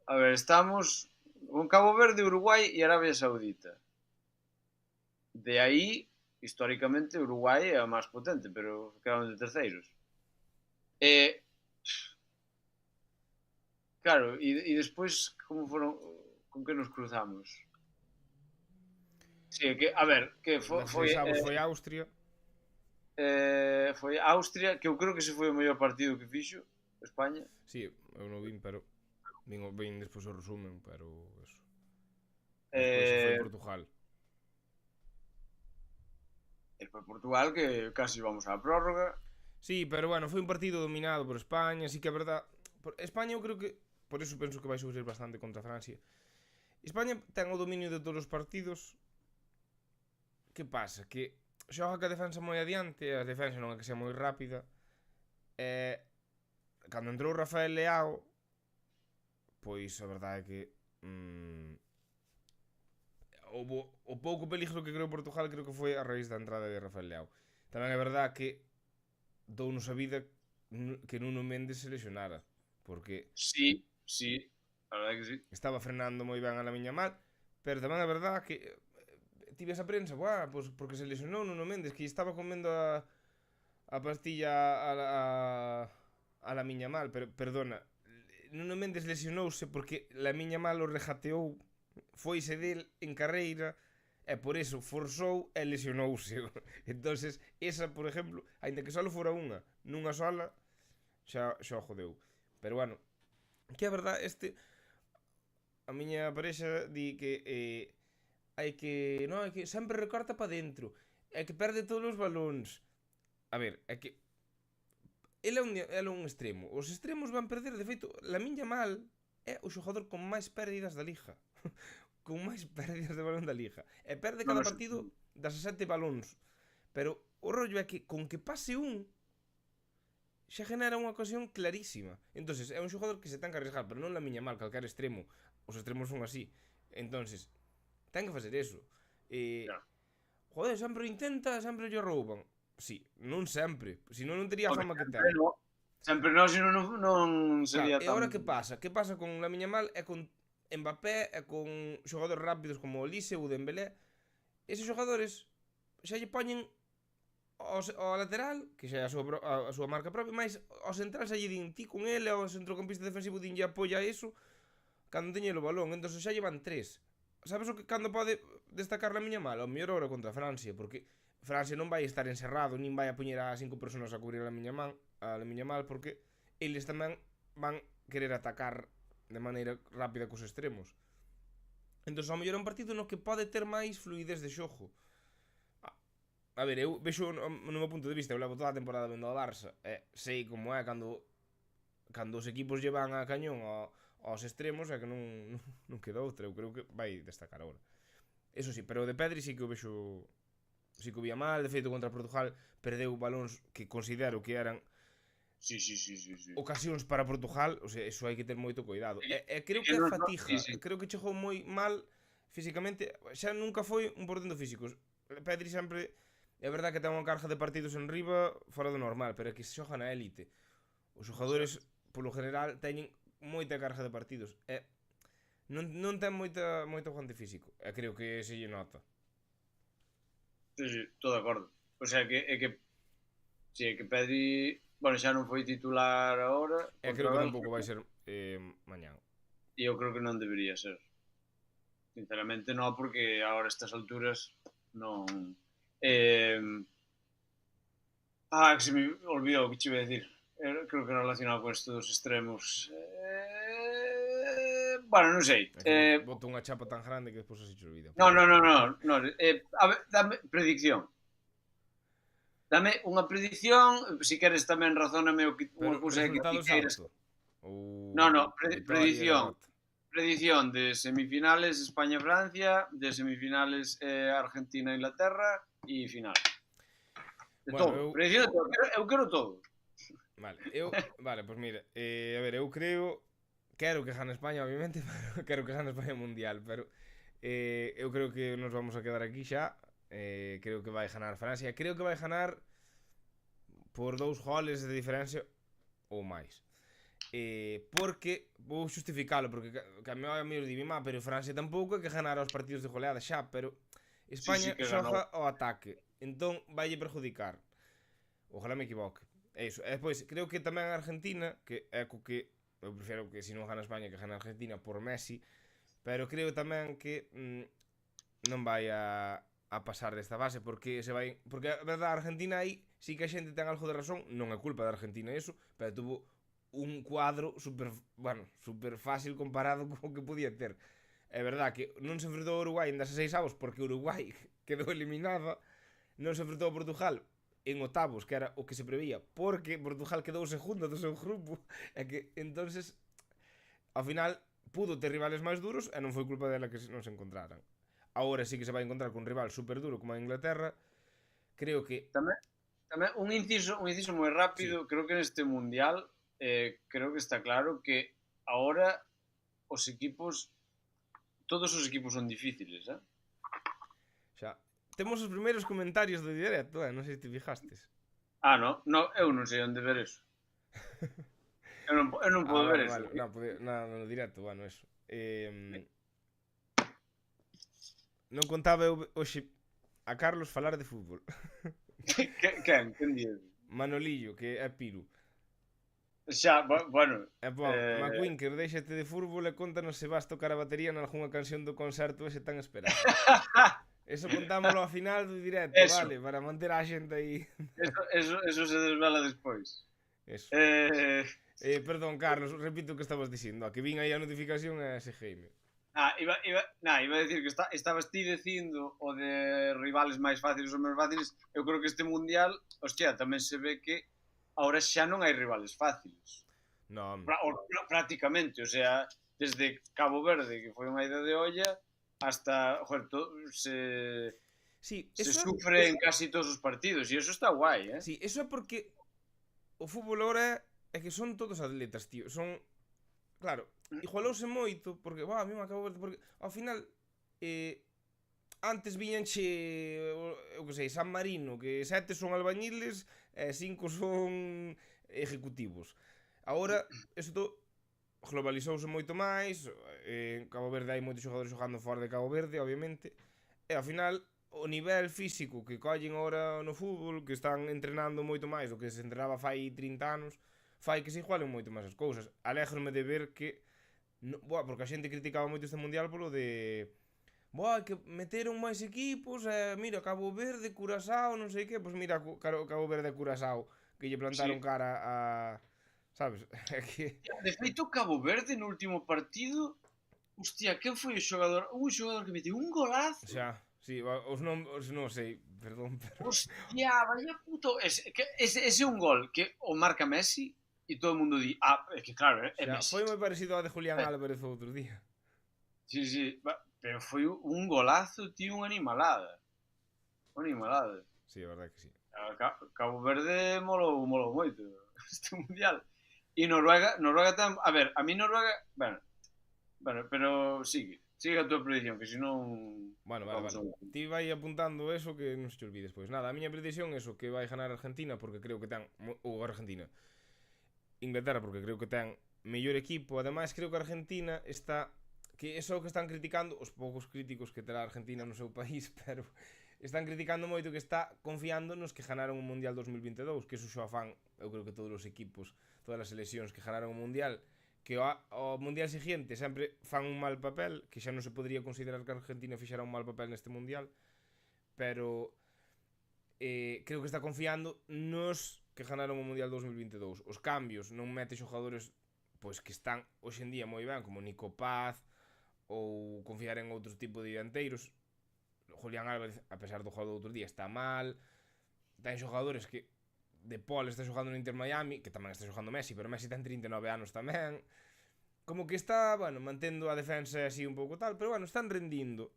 a ver, estamos con Cabo Verde, Uruguai e Arabia Saudita. De aí, históricamente, Uruguai é a máis potente, pero quedaron de terceiros. E, claro, e despois, como foron, con que nos cruzamos? Sí, que, a ver, que Na foi, seis foi Austria. foi Austria, que eu creo que ese foi o mellor partido que fixo España. Sí, eu non vin, pero vin despois o resumen, pero eso. Despois foi Eh, Portugal. e foi Portugal, que casi vamos á prórroga. Sí, pero bueno, foi un partido dominado por España, así que a verdad, España eu creo que por eso penso que vai sufrir bastante contra Francia. España ten o dominio de todos os partidos. Que pasa? Que xoga que a defensa moi adiante, a defensa non é que sea moi rápida. Cando entrou Rafael Leao, pois a verdade é que o pouco peligro que creou Portugal creo que foi a raíz da entrada de Rafael Leao. Tamén é verdade que dounos a vida que Nuno Méndez se lesionara, porque Sí, sí, a verdade que sí. estaba frenando moi ben a la miña mal, pero tamén é verdade que tive esa prensa, pois porque se lesionou Nuno Méndez, que estaba comendo a pastilla a la miña mal, pero perdona, Nuno Méndez lesionouse porque la miña mal o regateou, foise del en carreira e por eso forzou e lesionouse. Entonces, esa, por exemplo, aínda que só fora nunha sola, xa jodeu. Pero bueno, que a verdade, a miña parexa di que hai que sempre recorta para dentro, é que perde todos os balóns. A ver, é que ele é un extremo. Os extremos van perder, de feito, Lamine Yamal é o xogador con máis pérdidas da liga. Con máis pérdidas de balón da liga. E perde Non, cada partido das 7 balóns. Pero o rollo é que con que pase un xa genera unha ocasión clarísima. Entonces é un xogador que se ten que arriesgar, pero non Lamine Yamal, calquer extremo. Os extremos son así. Entonces, ten que facer eso. yeah. Joder, sempre o intenta, sempre lle rouban. Sí, non sempre, senón non tería a Home, fama que ten. sempre non, senón non Claro, sería e tan... agora que pasa? Que pasa con Lamine Yamal e con Mbappé e con xogadores rápidos como o Olise ou Dembélé? Eses xogadores xa lle poñen ao lateral, que xa é a súa marca propia, máis ao central xa lle din ti con ele, ao centrocampista defensivo din lle apoia iso cando teñe o balón, entón xa llevan tres. Sabes o que cando pode destacar Lamine Yamal? O mellor hora contra Francia, porque Francia non vai estar encerrado, nin vai a poñer a 5 personas a cubrir a Lamine Yamal, porque eles tamén van querer atacar de maneira rápida cos extremos. Entón, ao mellor é un partido no que pode ter máis fluidez de xogo. A ver, eu vexo no meu punto de vista, eu levo toda a temporada vendo ao Barça, e sei como é cando os equipos llevan a cañón aos extremos, é que non queda outra. Eu creo que vai destacar agora. Eso sí, pero de Pedri sí que o vexo, sí que o vía mal. De feito, contra Portugal perdeu balóns que considero que eran Sí. ocasións para Portugal, o sea, eso hai que ter moito cuidado. E creo que a fatiga, creo que chegou moi mal físicamente, xa nunca foi un portento físico. Pedri sempre, é verdad que ten unha carga de partidos en riba fora do normal, pero é que se xoga na élite. Os xogadores, polo general, teñen moita carga de partidos. E non ten moito aguante físico. E creo que se lle nota. Sí, estou de acordo. O sea, é que Pedri, bueno, xa non foi titular agora. E creo que tampouco vai ser mañán. E eu creo que non debería ser. Sinceramente non, porque agora a estas alturas non... que se me olvidou que che iba a decir. Creo que relacionado con isto dos extremos. Bueno, non sei. Boto unha chapa tan grande que despois así che olvida. Non. A ver, dame predicción. Dame unha predicción, se queres tamén razóname o que unha cousa que ti queiras. Predicción. Predicción de semifinales España-Francia, de semifinales Argentina-Inglaterra e final. De todo. Predicción de todo. Eu quero todo. Vale, pois mira, a ver, eu quero que gane España, obviamente, pero quero que gane España mundial, pero eu creo que nos vamos a quedar aquí xa. Creo que vai ganar Francia. Creo que vai ganar por 2 goles de diferencia ou máis. Porque vou justificalo, porque que a meu amigo di má, pero Francia tampouco é que ganara os partidos de goleada xa, pero España xoga ao ataque, entón vaille perjudicar. Ojalá me equivoque. Eso. E despois, creo que tamén a Argentina, que é co que eu prefiro que se non gana España que gana Argentina por Messi, pero creo tamén que non vai a pasar desta base, porque a verdade, a Argentina aí sí que a xente ten algo de razón, non é culpa da Argentina eso, pero tuvo un cuadro super fácil comparado co que podía ter. É verdade que non se enfrentou a Uruguai en 16 avos porque Uruguai quedou eliminada, non se enfrentou a Portugal en octavos, que era o que se prevía, porque Portugal quedou segundo do seu grupo, e que entonces ao final pudo ter rivales máis duros e non foi culpa dela que non se encontraran. Agora sí que se vai encontrar con un rival super duro como a Inglaterra. Creo que tamén un inciso moi rápido, sí. Creo que neste mundial creo que está claro que agora os equipos, todos os equipos son difíciles, xa temos os primeiros comentarios do directo, non sei se te fijastes. No, eu non sei onde ver eso. Eu non podo ver eso. No directo, bueno, eso. Non contaba eu hoxe a Carlos falar de fútbol. Quen día? Manolillo, que é Piru. Xa, bueno. McWinker, déxate de fútbol e contanos se vas tocar a batería nalgúnha canción do concerto ese tan esperado. Eso contámoslo ao final do directo, eso. Vale? Para manter a xente aí. Eso se desvela despois. Eso. Perdón, Carlos, repito o que estabas dicindo. A que vin aí a notificación e seguime. Iba a decir que estabas ti dicindo o de rivales máis fáciles ou menos fáciles. Eu creo que este mundial, hostia, tamén se ve que ahora xa non hai rivales fáciles. No, Prácticamente, o sea, desde Cabo Verde, que foi unha ida de olla, hasta, joder, sí, se sufre en casi todos os partidos e eso está guai, eh? sí, eso é porque o fútbol ahora é que son todos atletas, tío. Son, claro, igualouse moito porque, a mí me acabo de ver porque ao final antes viñanche, eu que sei, San Marino, que 7 son albañiles e 5 son ejecutivos. Agora, isto globalizouse moito máis, en Cabo Verde hai moitos xogadores xogando fora de Cabo Verde, obviamente, e ao final o nivel físico que collen agora no fútbol, que están entrenando moito máis do que se entrenaba fai 30 anos, fai que se igualen moito máis as cousas. Alégrome de ver que porque a xente criticaba moito este mundial polo de que meteron máis equipos, mira, Cabo Verde, Curazao, non sei que, pois mira, Cabo Verde e Curazao, que lle plantaron Sí. cara a... Sabes? É que... De feito, Cabo Verde no último partido, hostia, quen foi o xogador? Un xogador que meteu un golazo. Xa, sí, os non sei, perdón, pero... Hostia, vaya puto. Ese un gol que o marca Messi e todo o mundo di, é que claro, é Xa, Messi. foi moi parecido ao de Julián Álvarez o outro día. Sí, sí, pero foi un golazo, tío, unha animalada. Unha animalada. Sí, a verdade que sí. Cabo Verde molou moito este mundial. E Noruega tam, a ver, a mí Noruega, bueno, pero sigue a túa predicción, que senón Bueno, vale. Ti vai apuntando eso que non se te olvides, pois. Nada, a miña predicción é eso, que vai ganar Argentina porque creo que ten Argentina. Inglaterra porque creo que ten mellor equipo. Ademais, creo que Argentina está, que é o que están criticando os poucos críticos que terá Argentina no seu país, pero están criticando moito que está confiando nos que ganaron o Mundial 2022, que eso xa fan, eu creo que todos os equipos, todas as seleccións que ganaron o Mundial, que ao Mundial seguinte sempre fan un mal papel, que xa non se podría considerar que Argentina fixera un mal papel neste Mundial, pero creo que está confiando nos que ganaron o Mundial 2022. Os cambios non mete xogadores pois que están hoxe en día moi ben, como Nico Paz, ou confiar en outro tipo de dianteiros. Julián Álvarez, a pesar do juego do outro día, está mal. Ten xogadores que De Paul está xogando no Inter Miami, que tamén está xogando Messi, pero Messi ten 39 anos tamén. Como que está, mantendo a defensa así un pouco tal, pero están rendindo.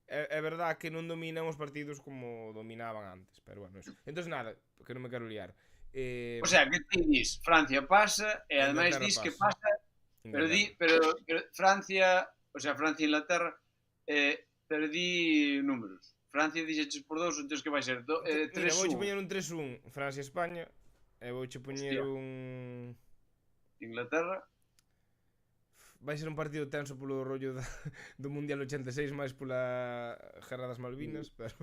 É verdad que non dominan os partidos como dominaban antes, pero eso. Entón nada, que non me quero liar. O sea, que ti dis, Francia pasa, e ademais dis que pasa, pero Francia, o sea, Francia e Inglaterra, pero di números. Francia dixeches por 2, entón que vai ser 3-1. Mira, vouche poñer un 3-1 Francia-España e vouche poñer un... Inglaterra. Vai ser un partido tenso polo rollo do Mundial 86 máis pola Guerra das Malvinas, pero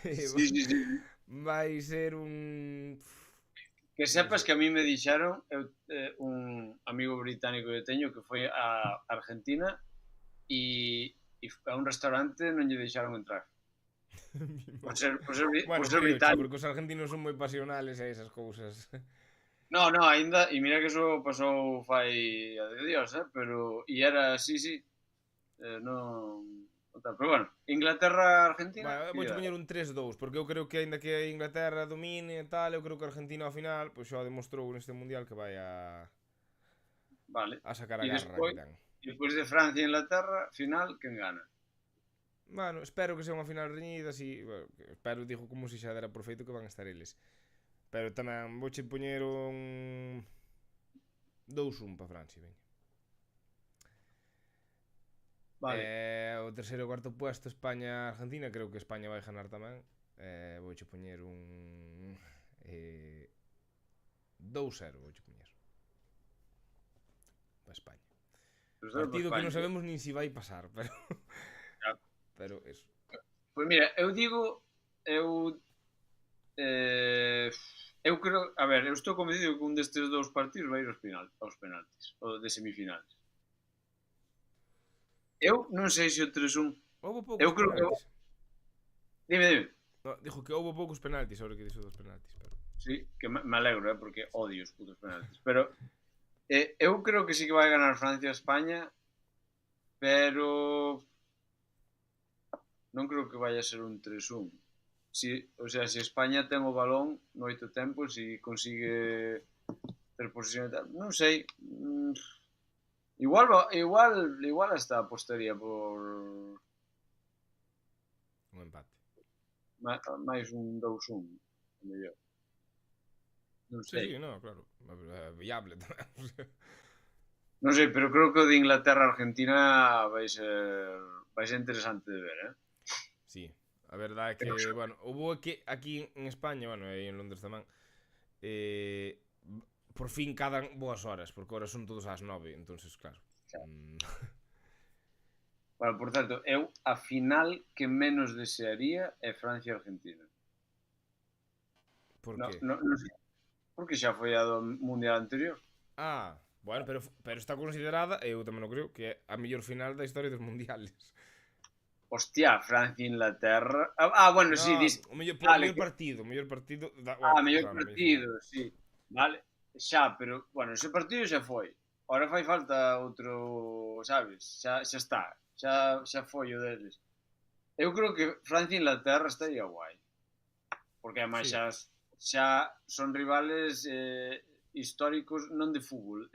sí. Vai ser un... Que sepas que a mí me dixaron un amigo británico que teño que foi a Argentina e a un restaurante non lle deixaron entrar. Por ser británico. Porque os argentinos son moi pasionales a esas cousas. No, ainda, e mira que eso pasou fai a de Dios, pero e era, sí, non tal, pero Inglaterra-Argentina. Vouche poñer un 3-2, porque eu creo que aínda que Inglaterra domine e tal, eu creo que Argentina ao final, pois xa demostrou neste mundial que vai a sacar a garra que ten. E despois de Francia e Inglaterra, final, quen gana? Espero que sea unha final reñida, así, espero, digo, como se xa dera por feito que van a estar eles. Pero tamén vouche poñer un 2-1 para Francia, veña. Vale. O terceiro e cuarto puesto España-Argentina, creo que España vai ganar tamén. Vouche poñer un 2-0, vouche poñer para España. Partido que non sabemos nin si vai pasar, pero pero eso. Pois mira, eu digo, eu creo, a ver, eu estou convencido que un destes dous partidos vai ir aos penaltis, ou de semifinales. Eu non sei se o 3-1. Houve poucos penaltis. Dime. No, dijo que houve poucos penaltis, sobre que dixo dos penaltis, pero... Sí, que me alegro, porque odio os putos penaltis. Pero eu creo que sí que vai ganar Francia a España, pero non creo que vaya a ser un 3-1. Si, o sea, se España ten o balón moito tempo, si consigue ter posesión e tal, non sei. Igual hasta apostaría por Un empate. máis un 2-1, mellor. Non Sí, sei. sí, no, claro. Viable tamén. Non sei, pero creo que o de Inglaterra-Argentina vai ser interesante de ver, eh? Sí, a verdade é que, bueno, houve que aquí en España, bueno, e en Londres tamén, eh, por fin cadan boas horas, porque ahora son todos ás 9, entonces claro. Bueno, por certo, eu a final que menos desearía é Francia-Argentina. Por No, qué? no, non sei, porque xa foi a do Mundial anterior. Ah, bueno, pero está considerada, eu tamén o creo, que é a mellor final da historia dos mundiales. Hostia, Francia-Inglaterra. Bueno, No, sí, dis. o Vale, mellor partido bueno, mellor claro, a mellor final. partido, sí. Vale, xa, pero, bueno, ese partido xa foi. Ahora fai falta outro, sabes? Xa está, xa foi o deles. Eu creo que Francia e Inglaterra estaría guai. Porque ademais Sí, xa son rivales históricos non de fútbol,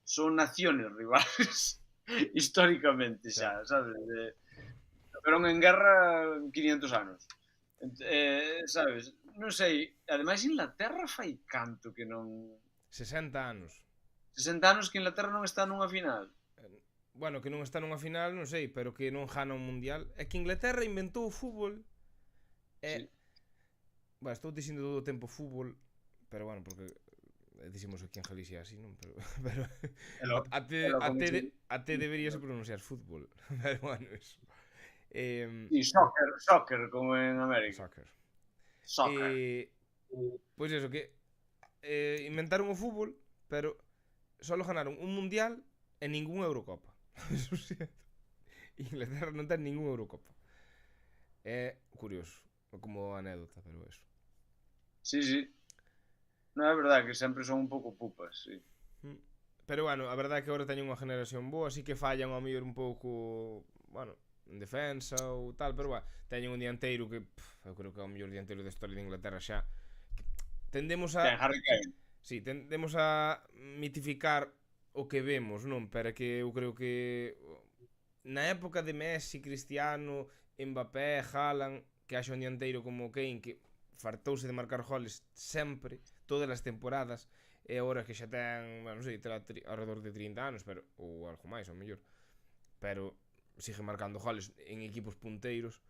son naciones rivales históricamente xa, xa. sabes? Fueron en guerra 500 anos. Sabes? Non sei, ademais Inglaterra fai canto que non 60 anos. 60 anos que Inglaterra non está nunha final. Bueno, que non está nunha final, non sei, pero que non gana un mundial. É que Inglaterra inventou o fútbol. Sí. Bueno, estou dicindo todo o tempo fútbol, pero bueno, porque dicimos aquí en Galicia así, non? Pero até deberíase pronunciar fútbol. Pero bueno, eso. E soccer, como en América. Soccer. Soccer. Pois eso, que inventaron o fútbol, pero só ganaron un mundial e ningunha Eurocopa. Inglaterra non ten ningunha Eurocopa. É curioso, como anécdota, pero eso. Sí, sí. Non é verdade que sempre son un pouco pupas, sí. Pero bueno, a verdade é que agora teñen unha generación boa, así que fallan ao mellor un pouco, bueno, en defensa ou tal, pero bueno, teñen un dianteiro que eu creo que é o mellor dianteiro da historia de Inglaterra xa. Tendemos a Harry Kane. Sí, tendemos a mitificar o que vemos, non? Pero que eu creo que na época de Messi, Cristiano, Mbappé, Haaland, que haxa un dianteiro como Kane que fartouse de marcar goles sempre, todas as temporadas, e agora que xa ten, bueno, non sei, terá alrededor de 30 anos, pero ou algo máis, ao mellor, pero sigue marcando goles en equipos punteiros.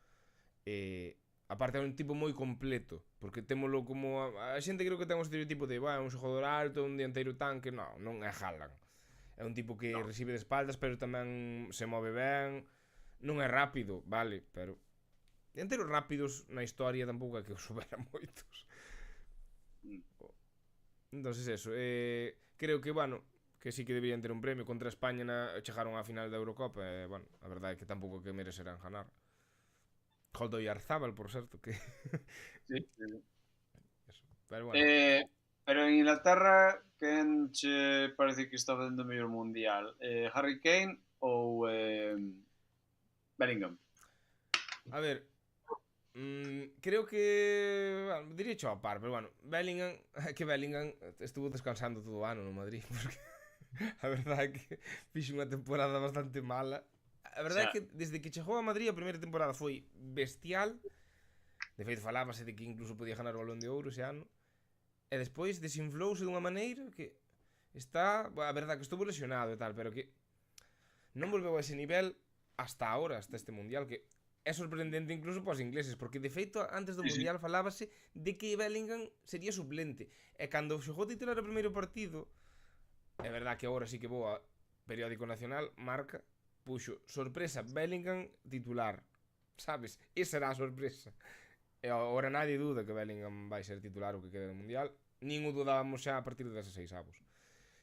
Aparte é un tipo moi completo, porque témolo como a xente creo que ten un estereotipo de, un xogador alto, un dianteiro tanque, non é Haaland. É un tipo que recibe de espaldas, pero tamén se move ben, non é rápido, vale, pero dianteiros rápidos na historia tampouco é que os souberan moitos. Entonces eso, creo que, bueno, que sí que deberían ter un premio. Contra España chegaron á final da Eurocopa e, bueno, a verdade é que tampouco que merecerán ganar. Gol do Oyarzábal, por certo, que Sí, sí. eso. Pero bueno, pero en Inglaterra quen che parece que está facendo o mellor mundial? Harry Kane ou Bellingham? a ver, creo que, bueno, diría cho a par, pero bueno, Bellingham, que Bellingham estuvo descansando todo o ano no Madrid, porque a verdade é que fixe unha temporada bastante mala. A verdade é que desde que chegou a Madrid a primeira temporada foi bestial. De feito falábase de que incluso podía ganar o Balón de Ouro ese ano. E despois desinflouse dunha maneira que está, a verdade que estuvo lesionado e tal, pero que non volveu a ese nivel hasta ahora, hasta este mundial, que é sorprendente incluso para os ingleses, porque de feito antes do mundial falábase de que Bellingham sería suplente, e cando xogou titular o primeiro partido, é verdade que agora sí que vou a Periódico Nacional, marca, puxo sorpresa Bellingham titular, sabes? Esa era a sorpresa. E agora nadie duda que Bellingham vai ser titular o que quede no mundial, nin o dudábamos xa a partir de 16 avos.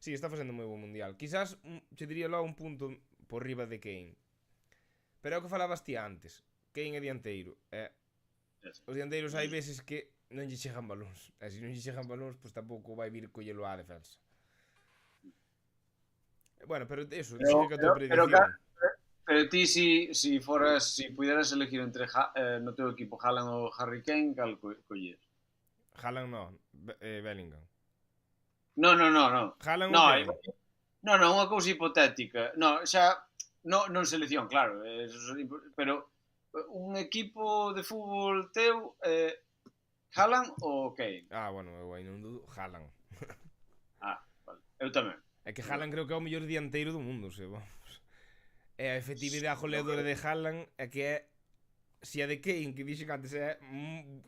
Sí, está facendo moi bo mundial. Quizás che diría logo un punto por riba de Kane. Pero é o que falabas ti antes. Kane é dianteiro. Os dianteiros hai veces que non lle chegan balóns. E se non lle chegan balóns, pois tampouco vai vir collelo á defensa. Bueno, pero eso, sigue que a tua predicción. Pero ti, si pudieras elegir entre no teu equipo Haaland ou Harry Kane, cal collías? Haaland no, Bellingham. No, no, no, no. Haaland ou No, Kane? no, non, unha cousa hipotética. No, xa, no, non selección, claro, pero un equipo de fútbol teu, Haaland ou Kane? Ah, bueno, eu aí non dudo, Haaland. Ah, vale. Eu tamén. É que Haaland creo que é o mellor dianteiro do mundo, se vamos. E a efectividade goleadora de Haaland é que é se a de Kane, que dixen antes, é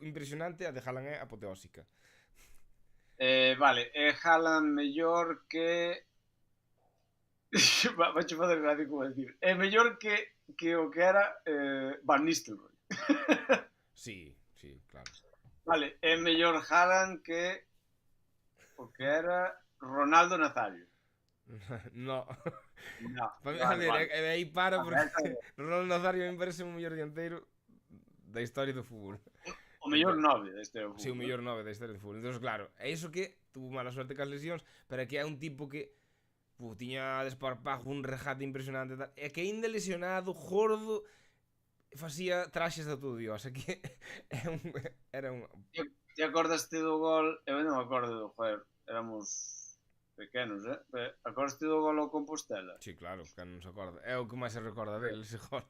impresionante, a de Haaland é apoteósica. Vale, é Haaland mellor que... Vache fazer gracia como decir. É mellor que o que era Van Nistelrooy. Sí, sí, claro. Vale, é mellor Haaland que o que era Ronaldo Nazario. No. No, A ver, vale. aí para Vale, porque Ronaldo Nazario me parece o mellor dianteiro da historia do fútbol. O mellor 9 deste é o Sí, o mellor 9 da historia do fútbol. Entón, claro, é iso que tuvo mala sorte cas lesións, pero é que é un tipo que tiña desparpajo, un regate impresionante tal. É que ainda lesionado, gordo, facía traxes de todo Dios. É que era un... Te acordaste do gol? Eu non me acordo, joder, éramos pequenos, acordaste do gol ao Compostela? Sí, claro, que non se acorda. É o que máis se recorda dele, ese gol.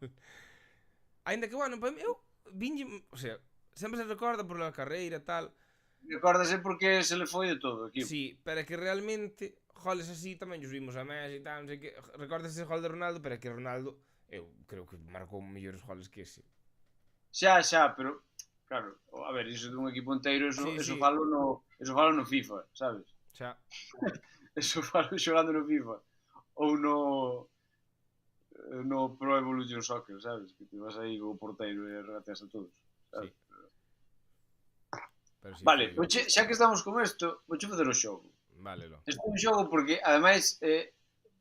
Ainda que, bueno, eu vinlle, o sea, sempre se recorda por a carreira e tal. Recórdase porque se le foi de todo aquí. Sí, pero é que realmente goles así tamén os vimos a Messi e tal, non sei que. Recordas ese gol de Ronaldo, pero é que Ronaldo eu creo que marcou mellores goles que ese. Xa, pero claro, a ver, iso dun equipo inteiro, eso falo no FIFA, sabes? Xa. Eso falo xogando no FIFA ou no Pro Evolution Soccer, sabes? Que te vas aí co porteiro e regateas a todos, sabes? Sí. Pero sí, Vale, foi... xa que estamos con isto, vouche facer o xogo. Vale, lo. Este é un xogo porque, ademais,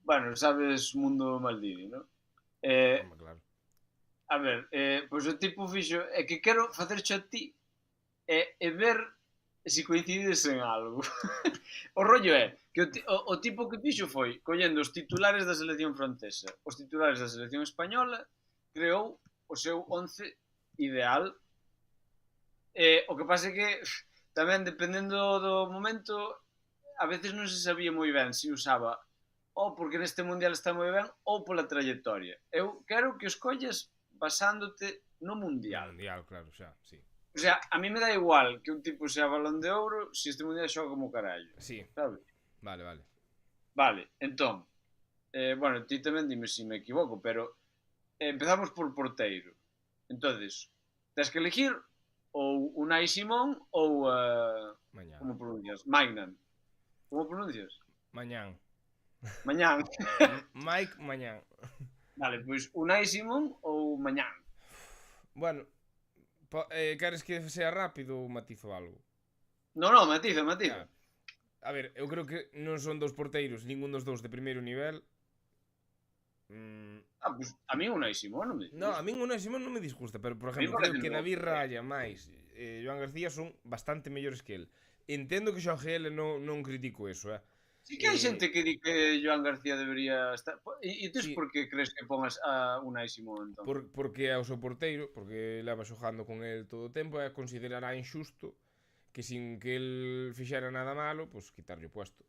bueno, sabes Mundo Maldini, non? Home, claro. A ver, pois o tipo fixo, é que quero facercho a ti e ver se coincides en algo. O rollo é que o tipo que fixo foi collendo os titulares da selección francesa, os titulares da selección española, creou o seu 11 ideal. O que pasa é que tamén dependendo do momento a veces non se sabía moi ben se usaba ou porque neste mundial está moi ben ou pola trayectoria. Eu quero que escollas basándote no mundial. No mundial, claro, xa, sí. O sea, a mí me dá igual que un tipo sea balón de ouro se este mundial xoga como carallo. Sí. Sabes? Vale, vale. Vale, entón, bueno, ti tamén dime se me equivoco, pero empezamos por porteiro. Entonces, tens que elegir ou Unai Simón ou Mañán. como pronuncias? Maignan. Como pronuncias? Mañán. Mañán. Mike Mañán. Vale, pois Unai Simón ou Mañán. Bueno, queres que sea rápido ou matizo algo? No, matiza. Claro. A ver, eu creo que non son dos porteiros, ningún dos dous de primeiro nivel. Pois a mí Unai Simón non me disgusta. No, a min Unai Simón non me disgusta, pero por exemplo, creo que David Raya máis Joan García son bastante mellores que el. Entendo que Xoge non critico eso, Sí que hai xente que di que Joan García debería estar... E ti Sí. por que crees que pongas a Unai Simón, entón? Porque é o seu porteiro, porque leva xogando con el todo o tempo e considerará injusto que sin que el fixera nada malo, pois quitarlle o puesto.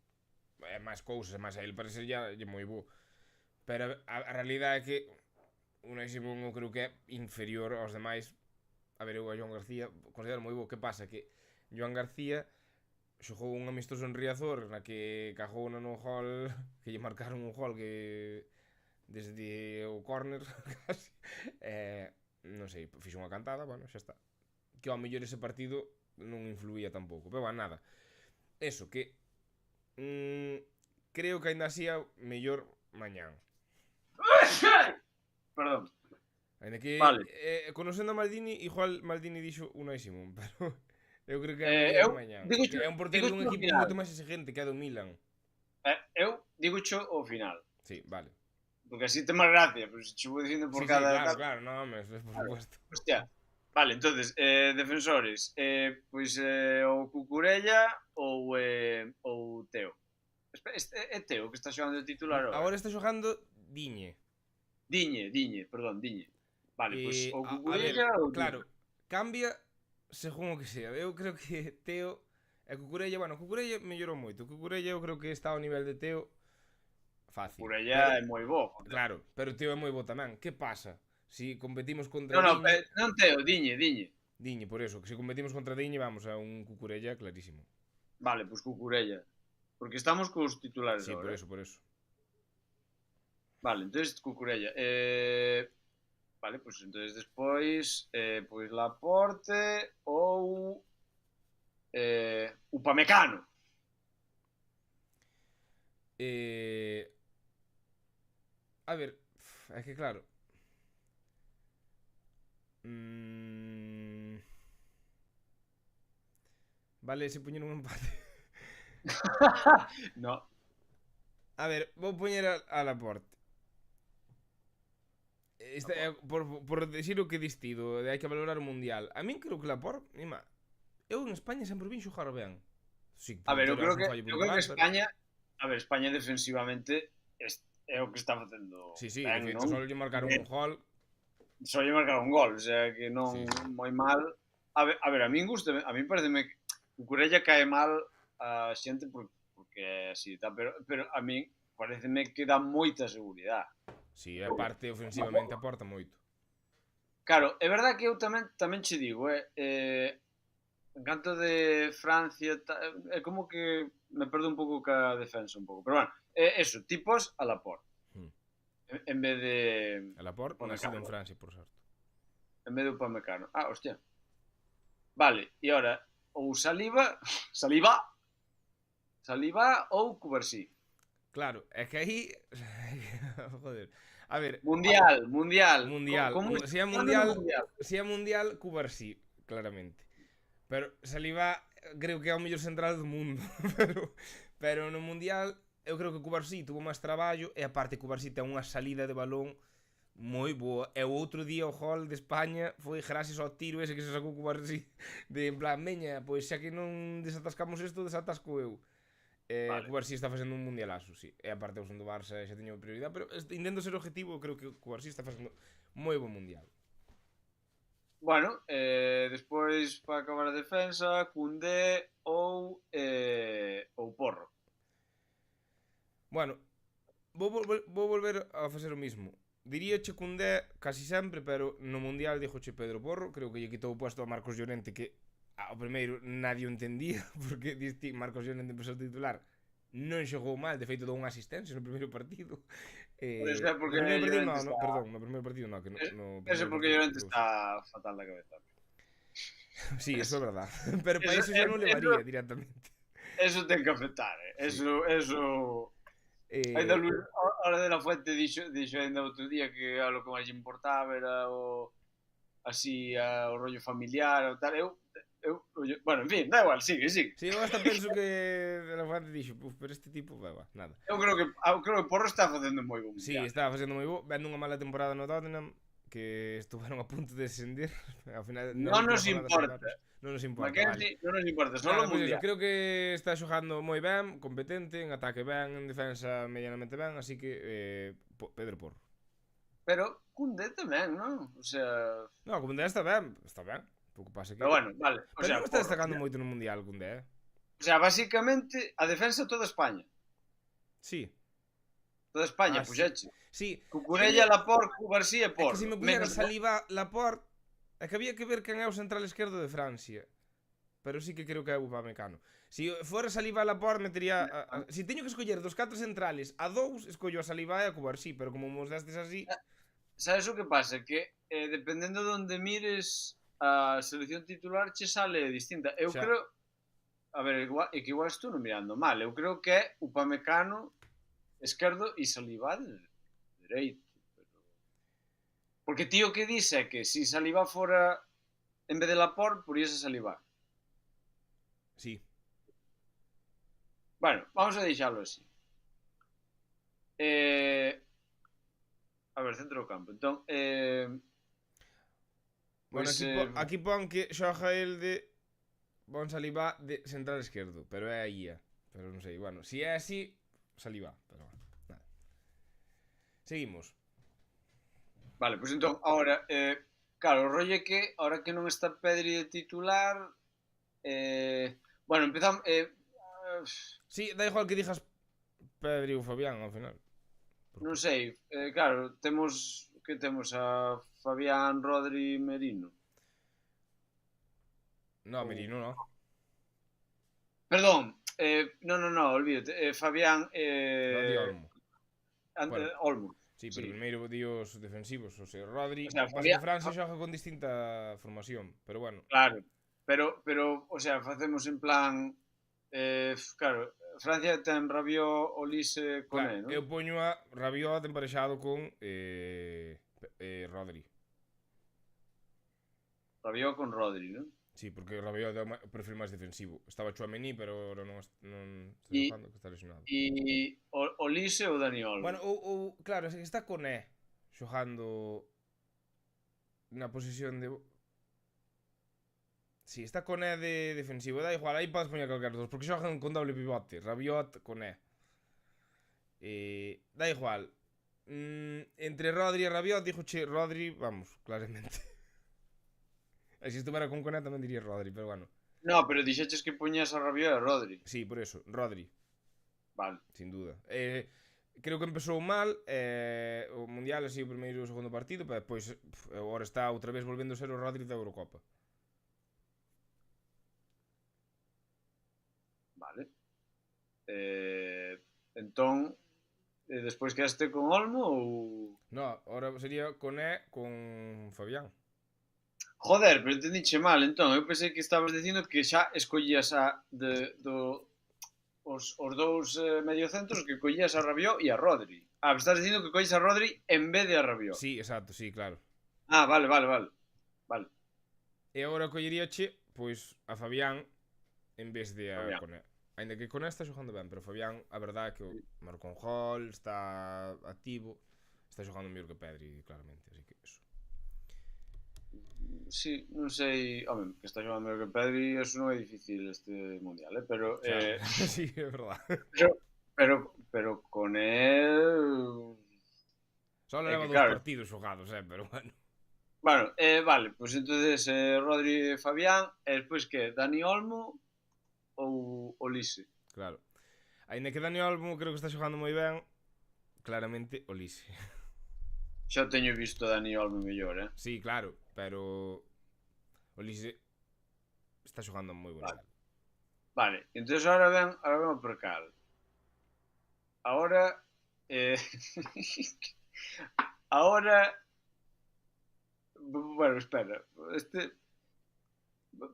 É máis cousas, máis a el parece lle moi bo. Pero a realidade é que Unai Simón eu creo que é inferior aos demais. A ver, eu a Joan García considero moi bo. Que pasa? Que Joan García xogou un amistoso en Riazor na que cagou no gol, que lle marcaron un gol que desde o córner casi, non sei, fixo unha cantada, bueno, xa está. Que ao mellor ese partido non influía tampouco, pero bueno, nada. Eso, que creo que ainda así é mellor Mañán. Perdón. Ainda que vale. conocendo a Maldini, igual Maldini dixo Unai Simón, pero eu creo que é Mañán. É un porteiro dun equipo moito máis exigente que é do Milan. Eu digo xo ao final. Sí, vale. Porque así te máis gracia, pero se che vou dicindo por cada... Sí, claro, no, por supuesto. Hostia. Vale, entonces, defensores, pois o Cucurella ou Teo. É Teo que está xogando de titular agora. Agora está xogando Diñe. Perdón, Diñe. Vale, pois ou A ver, Cucurella ou claro, Diñe. cambia según o que sea. Eu creo que Teo e Cucurella, bueno, Cucurella mellorou moito. Cucurella eu creo que está ao nivel de Teo fácil. Cucurella Pero, é moi bo, joder. claro, pero Teo é moi bo tamén. Que pasa? Si competimos contra Non, Diñe, non Teo, Diñe. Diñe, por eso, que se competimos contra Diñe vamos a un Cucurella clarísimo. Vale, pois Cucurella. Porque estamos cos titulares Sí, por agora. eso, por eso. Vale, entonces Cucurella. Vale, pois entonces despois pois Laporte ou Upamecano. A ver, é que claro. Mm, vale, se poñer un empate. No. A ver, vou poñer a Laporte. Por decir o que distido, hai que valorar o mundial. A min creo que Laporte, mima, eu en España sempre vin xogar ben. Sí, A ver, eu puntural, creo un que fallo eu creo puntual, que pero... España, a ver, España defensivamente é o que está facendo Sí, de ben, feito, non? só lle marcaron un gol. Só lle marcar un gol, o sea que non Sí. moi mal. A min gusta, a min pareceme que Cucurella cae mal a xente porque é así, tá? Pero a min pareceme que dá moita seguridade. Sí, a parte ofensivamente aporta moito. Claro, é verdad que eu tamén che digo, en canto de Francia, é como que me perdo un pouco ca defensa un pouco, pero bueno, eso, tipos a Laporte. En vez de A Laporte, nacido en Francia, por certo. En vez de Upamecano. Ah, hostia. Vale, e ahora ou Saliba ou Cubarsí. Claro, é que aí... Joder. A ver... Mundial. Mundial. Se Si é mundial, Cubarsí, claramente. Pero Saliba creo que é o mellor central do mundo. pero no mundial eu creo que Cubarsí tuvo máis traballo e aparte Cubarsí ten unha salida de balón moi boa. E o outro día o gol de España foi gracias ao tiro ese que se sacou Cubarsí de en plan, veña, pois xa que non desatascamos isto, desatasco eu. Vale. Cubarsí está facendo un mundialazo, sí. E aparte eu son do Barça xa teño prioridade, pero intento ser objetivo, creo que Cubarsí está facendo moi bo mundial. Bueno, despois para acabar a defensa, Koundé ou Porro. Bueno, vou volver a facer o mismo. Diría che Koundé casi sempre, pero no mundial dixo che Pedro Porro. Creo que lle quitou o puesto a Marcos Llorente, que ao primeiro nadie o entendía, porque diste Marcos Llorente empezou a titular, non xogou mal, de feito dou unha asistencia no primeiro partido. No primeiro partido no, perdón, no primeiro partido no, que no Ese porque Llorente está fatal da cabeza. Sí, eso é verdad. Pero para eso xa non levaría directamente. Eso ten que afectar, Eso ainda Luis, ahora de la Fuente dixo ainda outro día que a lo que máis importaba era o así o rollo familiar ou tal. Bueno, en fin, da igual, sigue. Sí, eu hasta penso que de la Fuente dixo, pero este tipo, nada. Eu creo que Porro está facendo moi bon. Sí, está facendo moi bo, vendo unha mala temporada no Tottenham, que estuveron a punto de descender. Ao final non nos importa. Non nos importa, Mackenzie, non nos importa, só o mundial. Creo que está xogando moi ben, competente, en ataque ben, en defensa medianamente ben, así que Pedro Porro. Pero Koundé tamén, non? O sea... No, Koundé está ben. Pouco pasa que... Pero bueno, vale. Pero non está destacando moito no mundial, Koundé, O sea, basicamente, a defensa toda España. Sí. Toda España, puxeche. Sí. Cucurella, Laporte, Cubarsí e Porro. É que se me puxera Saliba, Laporte, é que había que ver quen é o central esquerdo de Francia. Pero sí que creo que é o Upamecano. Si fora Saliba e Laporte, metería... Si teño que escoller dos 4 centrales a 2, escollo a Saliba e a Cubarsí, pero como mos destes así... Sabes o que pasa? Que dependendo de onde mires a selección titular che sale distinta. Eu creo... A ver, é que igual estou non mirando mal. Eu creo que é Upamecano esquerdo e Saliba dereito. Porque tío que dice é que si Saliba fora en vez de Laporte, poríase Saliba. Sí. Bueno, vamos a deixalo así. A ver, centro do campo. Entón, bueno, aquí pon que xoja el de Bon Saliba de central esquerdo, pero é a IA. Pero non sei, bueno, si é así, Saliba, pero nada. Seguimos. Vale, pois entón, ahora, claro, o rollo é que, ahora que non está Pedri de titular, bueno, empezamos, Sí, da igual que dijas Pedri ou Fabián ao final. non Porque... sei, claro, temos a Fabián, Rodri e Merino. No, Ou... Merino no. Perdón, no, olvídate, Fabián, Di Olmo. Bueno, Olmo, sí, pero sí. primeiro di os defensivos. O sea, O Rodri... sea, Pasa que Fabián, Francia xoga con distinta formación. Pero bueno, claro, pero, o sea, facemos en plan, claro, Francia ten Rabiot, Olise, claro, Koné, non? eu poño a Rabiot emparexado con Rodri. Rabiot con Rodri, non? Sí, porque Rabiot é o perfil máis defensivo. Estaba Chouameni, pero ahora non está E, xogando, que está lesionado. Olise ou Dani Bueno, Olmo? claro, é que está Koné xogando na posición de... Si, está Koné de defensivo, da igual, aí podes poñer calquer dos, porque xogan con doble pivote, Rabiot, Koné. Da igual. Entre Rodri e Rabiot, che Rodri, vamos, claramente. E se estuvera con Koné tamén diría Rodri, pero bueno. No, pero dixeches que poñías a Rabiot e a Rodri. Sí, por eso, Rodri, Vale. sin duda. Creo que empezou mal o Mundial, así o primeiro e o segundo partido, pero depois agora está outra vez volvendo a ser o Rodri da Eurocopa. Vale. Entón, despois quedaste con Olmo ou... No, ahora sería Koné con Fabián. Joder, pero entendiche mal, entón, eu pensei que estabas dicindo que xa escollías os dous mediocentros, que collías a Rabiot e a Rodri. Me estás dicindo que colles a Rodri en vez de a Rabiot. Sí, exacto, sí, claro. Vale. Vale. E agora collería pois a Fabián en vez de a Fabián. Koné. Ainda que Koné está xogando ben, pero Fabián, a verdade é que marcou un gol, está activo, está xogando mellor que Pedri, claramente, así que eso. Sí, non sei, home, que está xogando mellor que Pedri, eso non é difícil este mundial, pero Sí, é verdade. pero con él Só é leva que dous claro. partidos xogados, pero bueno. Bueno, vale, pois pues entonces Rodri e Fabián, e despois que Dani Olmo ou Olise. Claro. Ainda que Dani Olmo creo que está xogando moi ben, claramente Olise. Xa teño visto a Dani Olmo mellor, Sí, claro, pero Olise está xogando moi bon nivel. Vale, entonces ahora ven o percal. Ahora ahora bueno, espera,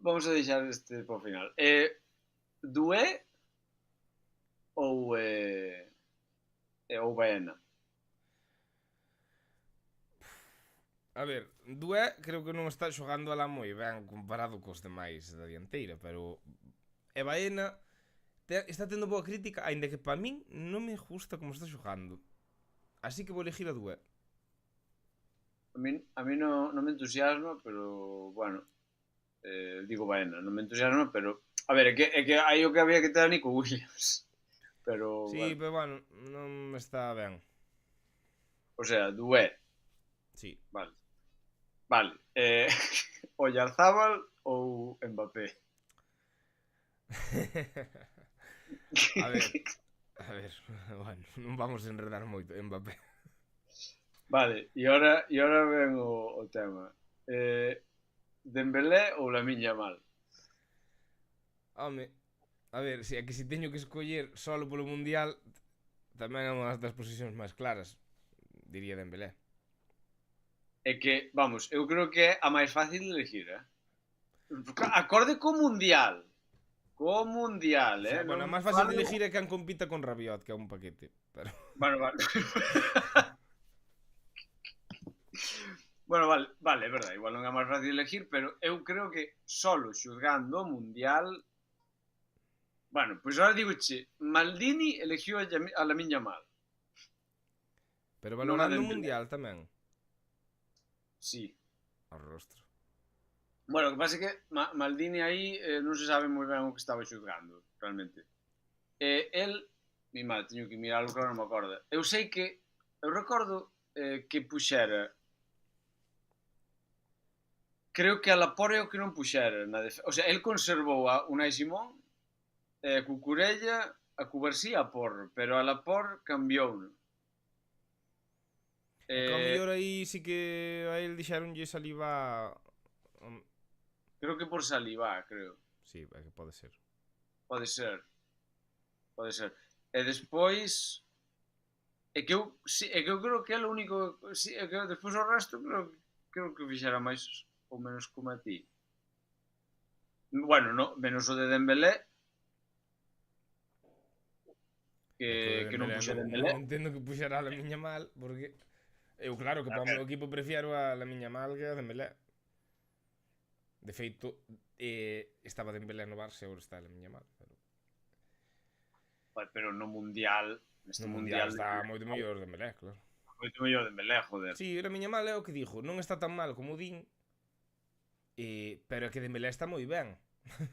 vamos a deixar este para o final. Dué ou Baena? A ver, Dué creo que non está xogando alá moi ben comparado cos demais da dianteira, pero e Baena está tendo boa crítica, aínda que para min non me gusta como está xogando. Así que vou elegir a Dué. A mí non me entusiasma, pero bueno, digo Baena, non me entusiasma, pero a ver, é que hai o que había que ter a Nico Williams. Pero Sí, bueno. pero bueno, non me está ben. O sea, Dué. Sí. Vale. Oyarzábal ou Mbappé? A ver, bueno, non vamos a enredar moito, Mbappé. Vale, e ahora ven o tema. Dembélé ou Lamine Yamal? Home, a ver, se é que se teño que escoller solo polo Mundial, tamén é unha das posicións máis claras, diría Dembélé. É que, vamos, eu creo que é a máis fácil de elegir, Acorde co Mundial. Co Mundial, O sea, bueno, a máis fácil de elegir é quen compita con Rabiot, que é un paquete, pero... Bueno, vale. Bueno, vale, é verdade, igual non é máis fácil elegir, pero eu creo que solo xulgando o Mundial... Bueno, pois agora digoche, Maldini eligiu a Lamine Yamal. Pero valorando o Mundial tamén. Sí. O rostro. Bueno, o que pasa é que Maldini aí non se sabe moi ben o que estaba xulgando, realmente. El... Mi mal, teño que miralo, claro, non me acorda. Eu sei que... Eu recordo que puxera creo que a Laporte é o que non puxera na defensa. O sea, el conservou a Unai Simón, a Cucurella, a Cubarsí e a Porro, pero a Laporte cambiou. E que ao mellor aí sí que a el dixeronlle saliva... Creo que por Saliba, creo. Sí, é que pode ser. Pode ser. Pode ser. E despois... É que eu creo que é o único... É que despois o resto creo que fixera máis ou menos como a ti. Bueno, no, menos o de Dembélé, que non puxe Dembélé. Non entendo que puxera a Lamiña mal, porque eu claro que para o meu equipo prefiero a Lamiña mal que a Dembélé. De feito, estaba Dembélé no Barça e agora está a Lamiña mal. Pero no Mundial... Neste Mundial está moito mellor Dembélé, claro. Moito mellor Dembélé, joder. Sí, a Lamiña mal é o que dixo. Non está tan mal como din, pero é que Dembélé está moi ben.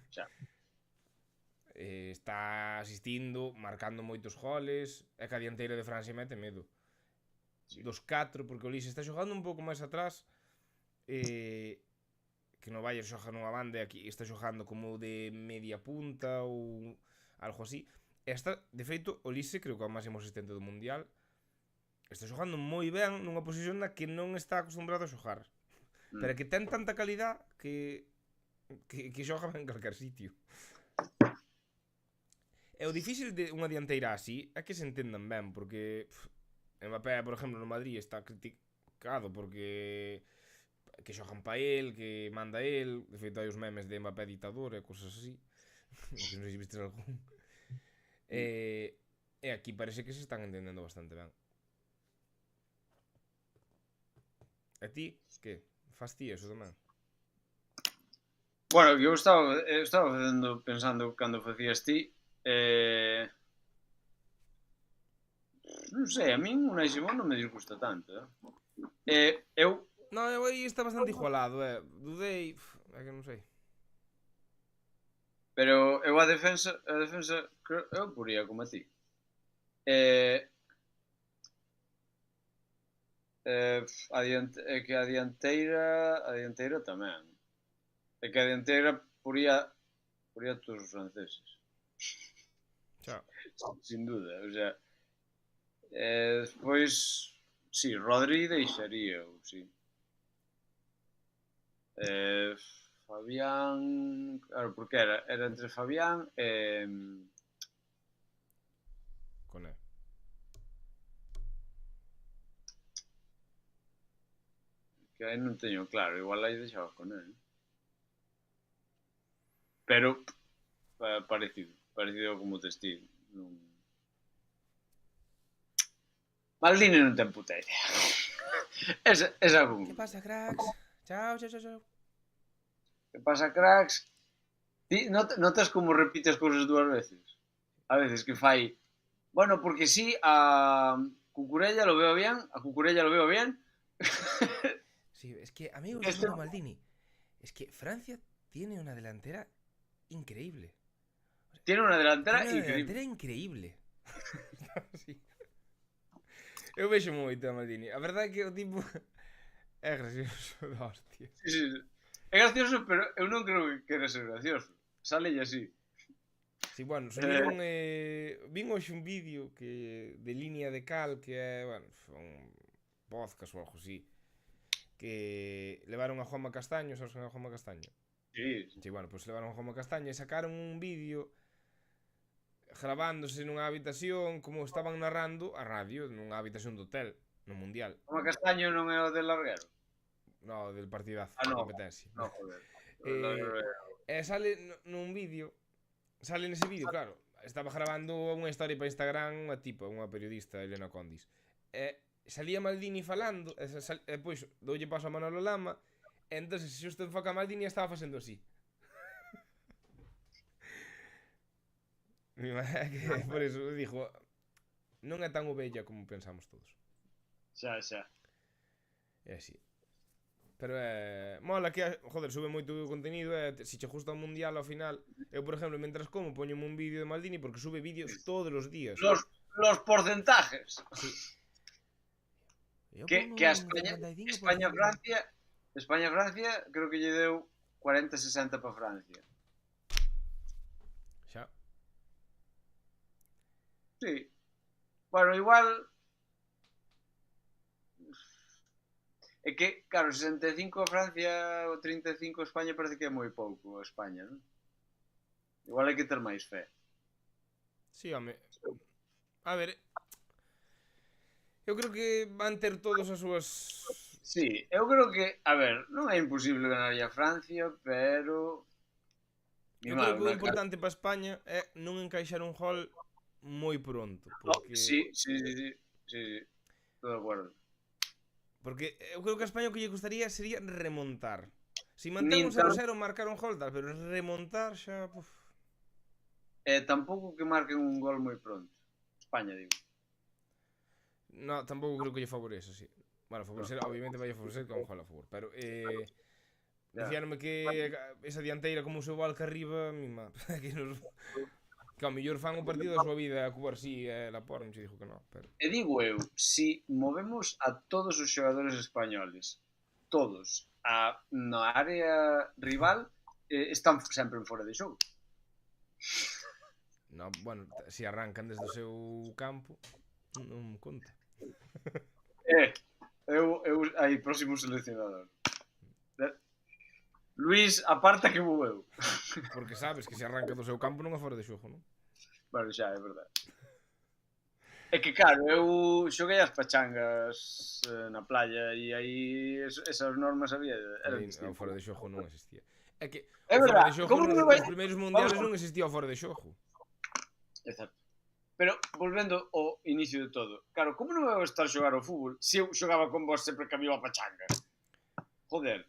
Xa. Está asistindo, marcando moitos goles, é que a dianteira de Francia mete medo. Sí. Dos 4, porque o Olise está xogando un pouco máis atrás, que no Bayern xoga nunha banda e aquí está xogando como de media punta ou algo así. Esta, de feito, Olise creo que é o máximo asistente do Mundial. Está xogando moi ben nunha posición na que non está acostumbrado a xogar. Pero é que ten tanta calidad que xoga ben en calquer sitio. E o difícil de unha dianteira así é que se entendan ben, porque Mbappé, por exemplo, no Madrid está criticado porque que xogan pa el, que manda el. De feito, hai os memes de Mbappé ditador e cosas así. Non sei se vistes algún. E aquí parece que se están entendendo bastante ben. E ti, que? Fas ti eso tamén? Bueno, eu estaba pensando cando facías ti, non sei, a min Unai Simón non me disgusta tanto, eu... Non, eu aí está bastante igualado, dudei, é que non sei. Pero eu a defensa eu poría como a ti. É que a dianteira tamén. É que a dianteira poría todos os franceses. Xa. Sin duda, o sea, despois, si, Rodri deixaría, ou si. Fabián, claro, porque era entre Fabián e... Coné. Que aí non teño claro, igual aí deixaba Coné. Pero parecido como Testí. Maldini non ten puta idea. Esa como... Que pasa, cracks? Chao. Que pasa, cracks? Ti notas como repite as cousas dúas veces? A veces que fai... Bueno, porque sí, a Cucurella lo veo bien, a Cucurella lo veo bien. Sí, es que, amigos de Bruno Maldini, es que Francia tiene una delantera increíble. O sea, tiene una delantera increíble. Sí. Eu vexo moito a Maldini. A verdade é que o tipo é gracioso da hostia. Sí. É gracioso, pero eu non creo que quere ser gracioso. Sale así. Sí, bueno, subiron vin hoxe un vídeo que de Línea de Cal, que é, bueno, un podcast ou algo así, que levaron a Juanma Castaño, sabes que é Juanma Castaño? Sí, bueno, pues levaron a Juanma Castaño e sacaron un vídeo gravándose nunha habitación, como estaban narrando a radio nunha habitación do hotel, no Mundial. Juanma Castaño non é o del Larguero? No, del partidazo, no, competencia. No, joder. Sale nun vídeo, sale nese vídeo, claro, estaba grabando unha historia para Instagram unha tipa, unha periodista, Elena Condis. Salía Maldini falando, e depois doulle paso a Manolo Lama, e entón se xusto enfoca a Maldini estaba facendo así. Por eso dixo, non é tan ovella como pensamos todos. Xa. É así. Pero mola que, joder, sube moito contenido e se che gusta o Mundial ao final, eu por exemplo, mentras como, poñome un vídeo de Maldini porque sube vídeos todos os días. Los porcentajes. Sí. Que a España-Francia España-Francia, creo que lle deu 40-60 para Francia. Xa. Sí. Bueno, igual... É que, claro, 65 a Francia ou 35 a España parece que é moi pouco a España, non? Igual hai que ter máis fe. Sí, home. A ver, eu creo que van ter todos as súas... Sí, eu creo que, a ver, non é imposible ganar a Francia, pero... Eu Mimar creo que o unha cara. importante para España é non encaixar un gol moi pronto, Oh, sí, sí, sí, sí, sí, sí. Estou de acuerdo. porque eu creo que a España o que lle gustaría sería remontar. Si mantén Nin un tan... 0-0 marcar un gol tal, pero remontar xa, puf. tampouco que marquen un gol moi pronto. España, digo. No, tampouco creo que lle favorece, sí. Bueno, No. favorecer, obviamente vai a favorecer que é un gol a favor, pero Ya. dicíanome que esa dianteira como o seu Valca arriba, mima, que nos que ao mellor fan o partido da súa vida a Cubarsí e Laporte, non se dixo que non, pero E digo eu, si movemos a todos os xogadores españoles, todos, na área rival, están sempre en fora de xogo. no, bueno, se arrancan desde o seu campo, non conta. Eu aí próximo seleccionador. Luís, aparta que vou eu. Porque sabes que se arranca do seu campo non é fora de xogo, non? Bueno, xa, é verdade. É que, claro, eu xoguei as pachangas na playa e aí esas normas había, eran Aí o distintas. fora de xogo non existía. É que É o fora de verdade, xogo como non me vai... nos primeiros mundiales non existía o fora de xogo. Exacto. Pero, volvendo ao inicio de todo, claro, como non vou estar a xogar ao fútbol se eu xogaba con vos sempre que había a pachanga? Joder.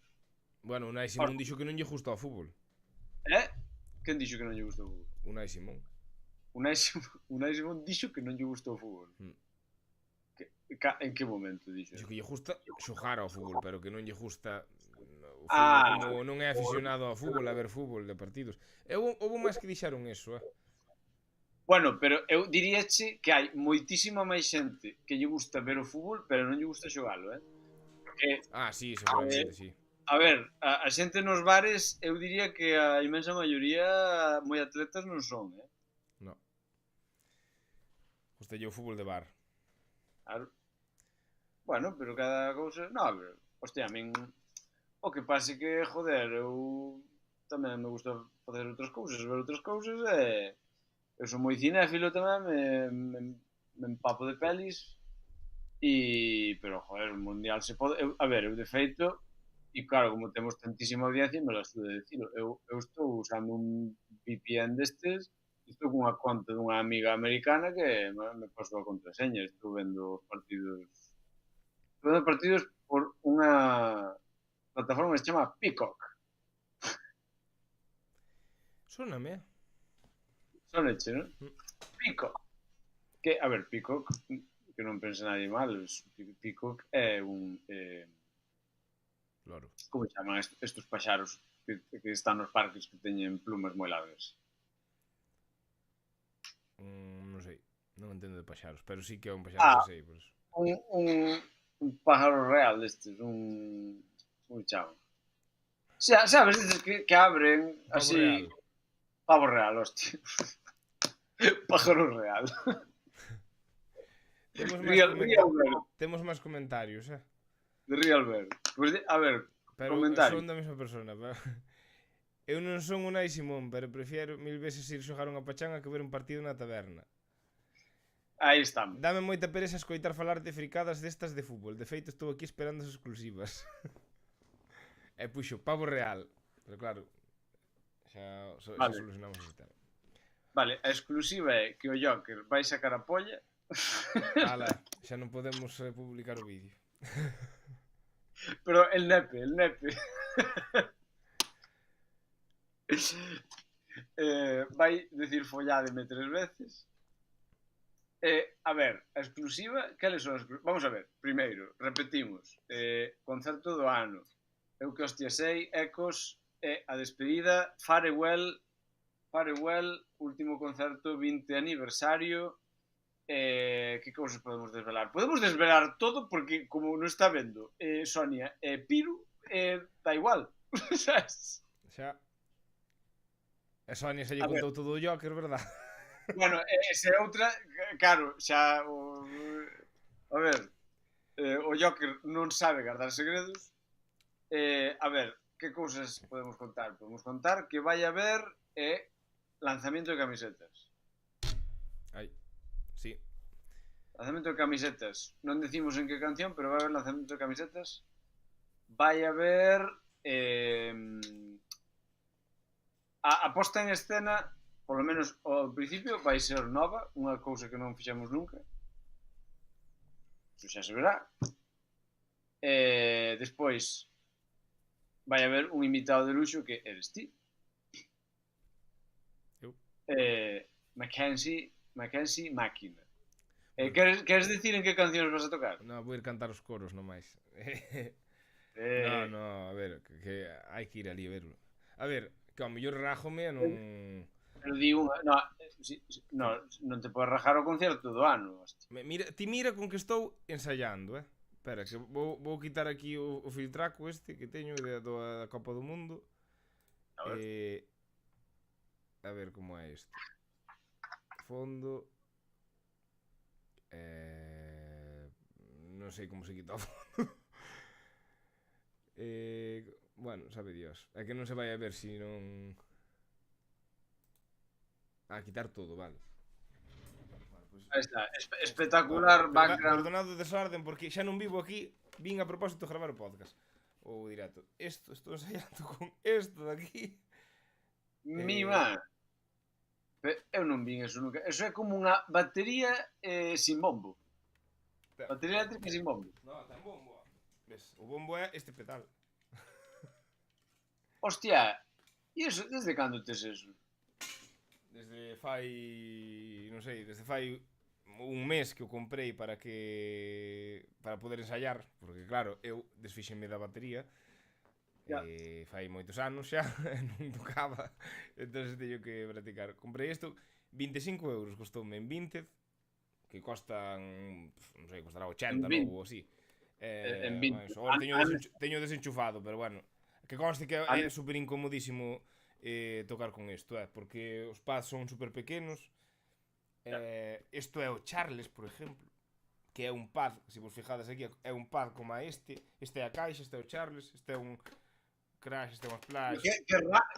Bueno, Unai Simón dixo que non lle gusta o fútbol. Quen dixo que non lle gusta o fútbol? Unai Simón. Unai Simón dixo que non lle gusta o fútbol. En que momento dixo? Dixo que lle gusta xogar ao fútbol, pero que non lle gusta o fútbol, Ah, como non é aficionado ao fútbol, a ver fútbol de partidos. Houve máis que dixeron eso, bueno, pero eu diríache que hai moitísima máis xente que lle gusta ver o fútbol, pero non lle gusta xogalo, Porque, Ah, sí, seguramente, sí. a ver, a xente nos bares, eu diría que a imensa maioría moi atletas non son, No. Gustalle o fútbol de bar. Claro. Bueno, pero cada cousa... No, pero, hostia, a min... O que pase que, joder, eu tamén me gusta facer outras cousas, ver outras cousas e... Eu sou moi cinéfilo tamén, me empapo de pelis e... Pero, joder, o mundial se pode... a ver, eu de feito, e claro, como temos tantísima audiencia, me lo estude decirlo, eu estou usando un VPN destes, estou cunha conta dunha amiga americana que me pasou a contraseña, estou vendo os partidos... Estou vendo partidos por unha plataforma que se chama Peacock. Sóname, Soneche, non? Peacock. Que, a ver, Peacock, que non pense nadie mal, Peacock é un... Loro. Como se chaman estes paxaros que están nos parques que teñen plumas moi largas? Non sei, non entendo de paxaros, pero sí que é un paxaro, sei, por eso. Un pájaro real destes, como se chama? Sabes, estes que abren así... Pavo real. Pavo real, hostia. Pájaro real. Temos máis comentarios, De Real Ver. Pues, a ver, pero comentarios. son da mesma persona. Eu non son Unai Simón, pero prefiero mil veces ir xogar unha pachanga que ver un partido na taberna. Aí estamos. Dame moita pereza escoitar falar de fricadas destas de fútbol. De feito, estou aquí esperando as exclusivas. E puxo, pavo real. Pero claro, xa solucionamos ese tema. Vale, a exclusiva é que o Joker vai sacar a polla. Ala, xa non podemos publicar o vídeo. Pero el nepe. Vai decir folládeme 3 veces. A ver, a exclusiva, cales son as exclusivas? Vamos a ver, primeiro, repetimos, concerto do ano. Eu que hostia sei, Ecos, a despedida, Farewell, último concerto, 20 aniversario. Que cousas podemos desvelar? Podemos desvelar todo porque, como non está vendo Sonia e Piru, da igual. Sabes? Xa. E Sonia se lle A ver, contou todo o Joker, verdad? bueno, esa é outra, claro, xa a ver, o Joker non sabe guardar segredos. A ver, que cousas podemos contar? Podemos contar que vai haber lanzamiento de camisetas. Ai, sí. Lanzamiento de camisetas. Non decimos en que canción, pero vai haber lanzamiento de camisetas. Vai haber a posta en escena, polo menos ao principio, vai ser nova, unha cousa que non fixemos nunca. Iso xa se verá. Despois vai haber un invitado de luxo que eres ti. Eu. Mackenzie Máquina. Queres dicir en que cancións vas a tocar? Non, vou ir cantar os coros nomais. Eh, No, a ver, que hai que ir ali a verlo. A ver, que ao mellor rájome e non... Pero di unha... Non te podes rajar o concerto do ano. Ti mira con que estou ensaiando, Espera, que vou quitar aquí o filtraco este que teño da Copa do Mundo. A ver como é isto. Fondo... non sei como se quita o fondo. Bueno, sabe Dios. É que non se vai a ver se non... A quitar todo, vale. Aí está, espectacular background. Perdonado o desorden porque xa non vivo aquí. Vin a propósito de gravar o podcast. O directo. Estou ensaiando con isto de aquí. Mima. Eu non vin eso nunca. Eso é como unha batería sin bombo. Batería eléctrica sin bombo. No, ten bombo. Ves, o bombo é este pedal. Hostia, e iso, desde cando tes eso? Desde fai... non sei, desde fai un mes que o comprei para poder ensaiar, porque claro, eu desfíxenme da batería. Fai moitos anos xa, non tocaba, entón teño que practicar. Comprei isto, 25 euros costoume en Vinted, que costan, non sei, costará 80 ou así. En Vinted. Agora teño desenchufado, pero bueno, que conste que é super incomodísimo tocar con isto, porque os pads son super pequenos. Isto é o Charles, por exemplo, que é un pad, se vos fijades aquí, é un pad como a este é a caixa, este é o Charles, este é un Crash, este é un Splash.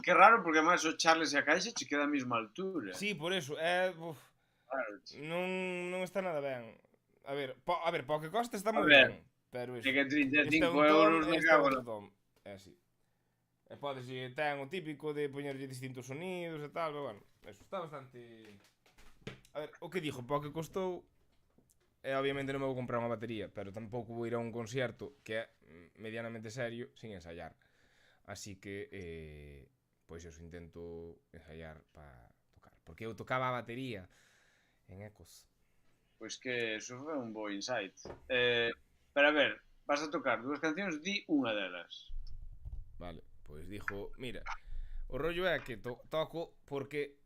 Que raro, porque máis o Charles e a caixa che queda a mesma altura. Sí, por eso, non está nada ben. A ver, po que costa está moi ben, pero iso. É que 35 euros me cago na... É así. E podes, ten o típico de poñerlle distintos sonidos e tal, pero bueno, eso está bastante... A ver, o que dixo, po que costou, obviamente non me vou comprar unha batería, pero tampouco vou ir a un concerto que é medianamente serio sin ensaiar. Así que, pois eu intento ensaiar para tocar. Porque eu tocaba a batería en Ecos. Pois que eso foi un bo insight. Pero a ver, vas a tocar dúas cancións, di unha delas. Vale, pois dixo, mira, o rollo é que toco porque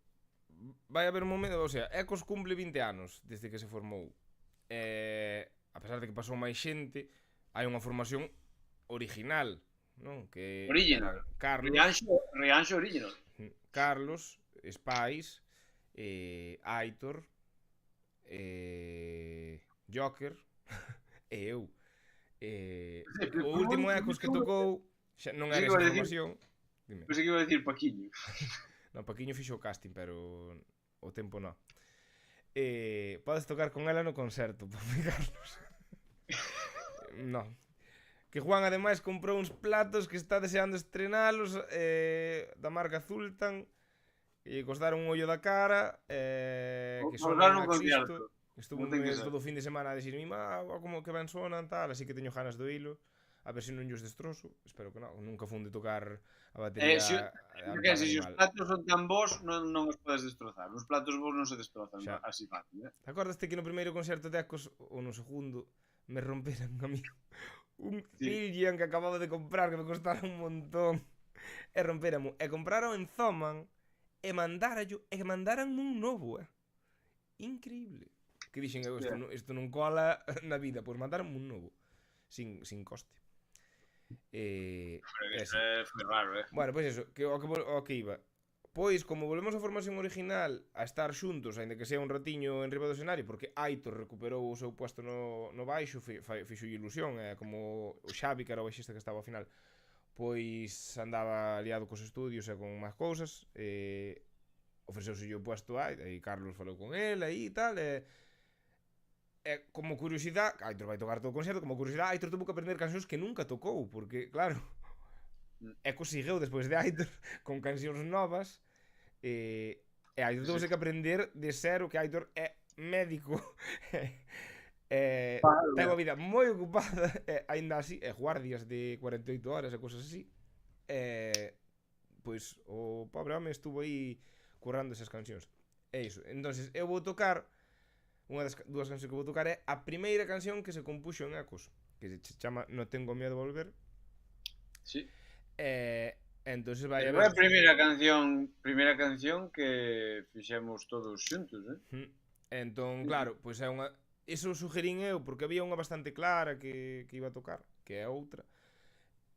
vai haber un momento, o sea, Ecos cumple 20 anos desde que se formou. A pesar de que pasou máis xente, hai unha formación original, non? Que original. Carlos, Rianxo original. Carlos, Spice, Aitor, Joker e eu. O último Ecos que tocou xa non era esa formación. Pois que iba a dicir Paquiño. Non, Paquiño fixo o casting, pero o tempo non. Podes tocar con ela no concerto, por Carlos. Non. Que Juan ademais comprou uns platos que está deseando estrenalos da marca Zultan, e costaron un ollo da cara, que son un Cristo. Estuvo todo o fin de semana a decirme, como que ben sonan, tal, así que teño ganas do hilo. A ver se non os destrozo. Espero que non. Nunca fun de tocar a batería. Porque se os platos son tan bons, non os podes destrozar. Os platos bons non se destrozan así fácil. Te acordaste que no primeiro concerto de Ecos, ou no segundo, me romperan a mí un Zildjian que acababa de comprar, que me costara un montón, e romperamo. E compraron en Zoman e mandaran un novo, increíble. Que dixen, isto non cola na vida, pois mandaron un novo, sin coste. E Eso así. foi raro, Bueno, pois eso, o que iba. Pois, como volvemos á formación original a estar xuntos, aínda que sea un ratiño en riba do escenario, porque Aitor recuperou o seu puesto no baixo, fixo ilusión, como o Xavi, que era o baixista que estaba ao final, pois andaba liado cos estudios e con máis cousas, ofreceuse o puesto aí Carlos falou con el aí e tal, como curiosidade, Aitor vai tocar todo o concerto, como curiosidade, Aitor tuvo que aprender cancións que nunca tocou, porque, claro, conseguiu despois de Aitor con cancións novas, Aitor Sí. tuvo que aprender de cero, que Aitor é médico, ten Vale. unha vida moi ocupada, aínda así, guardias de 48 horas e cosas así, pois o pobre home estuvo aí currando esas cancións. É iso. Entonces, eu vou tocar unha das dúas cancións que vou tocar é a primeira canción que se compuxo en Ecos, que se chama No tengo miedo a volver. Sí. Entonces vai Foi haber a primeira canción que fixemos todos xuntos, Entón, Sí, sí. claro, pois é unha iso sugerín eu porque había unha bastante clara que iba a tocar, que é outra.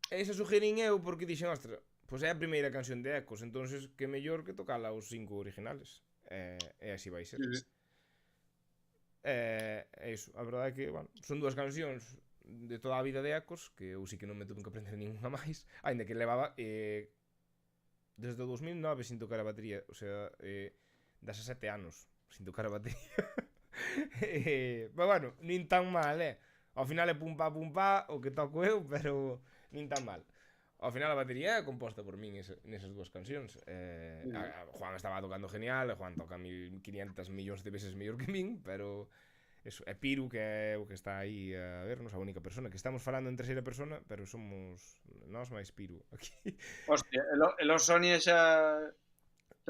E esa sugerín eu porque dixen, ostra, pois é a primeira canción de Ecos, entonces que mellor que tocala os 5 originales. E así vai ser. Sí, sí. É iso, a verdade é que, bueno, son dúas cancións de toda a vida de Ecos, que eu sí que non me tuve que aprender ninguna máis, aínda que levaba desde o 2009 sin tocar a batería, o sea, 17 anos sin tocar a batería. Pero bueno, nin tan mal, ao final é pum pa, o que toco eu, pero nin tan mal. Ao final a batería é composta por min nesas dúas cancións. Sí. Juan estaba tocando genial, Juan toca 1500 millóns de veces mellor que min, pero eso, é Piru que é o que está aí a vernos, a única persona que estamos falando en terceira persona, pero somos nós máis Piru aquí. Hostia, el o Sonia xa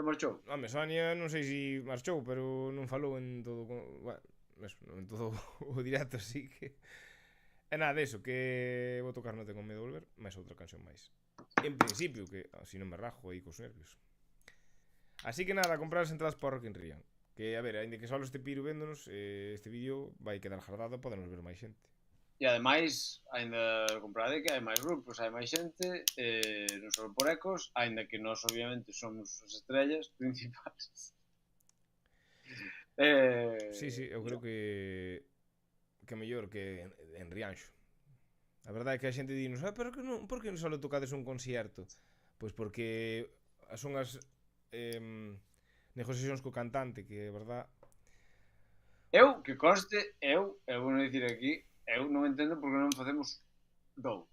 marchou. Home, Sonia non sei se marchou, pero non falou en todo, bueno, eso, en todo o directo, así que e nada, eso, que vou tocar No tengo medo de volver, máis outra canción máis. En principio, que así non me rajo aí cos nervios. Así que nada, comprar as entradas para Rock in Rio. Que, a ver, ainda que só este Piru véndonos, este vídeo vai quedar jardado, podemos ver máis xente. E ademais, aínda comprade que hai máis grupos, hai máis xente, non só por Ecos, aínda que nós obviamente somos as estrellas principais. Sí, sí, eu creo que mellor que en Rianxo. A verdade é que a xente dinos, pero que non, por que non só tocades un concierto? Pois porque son as negociacións co cantante, que é verdad. Que conste, eu vou dicir aquí, eu non entendo por que non facemos dous,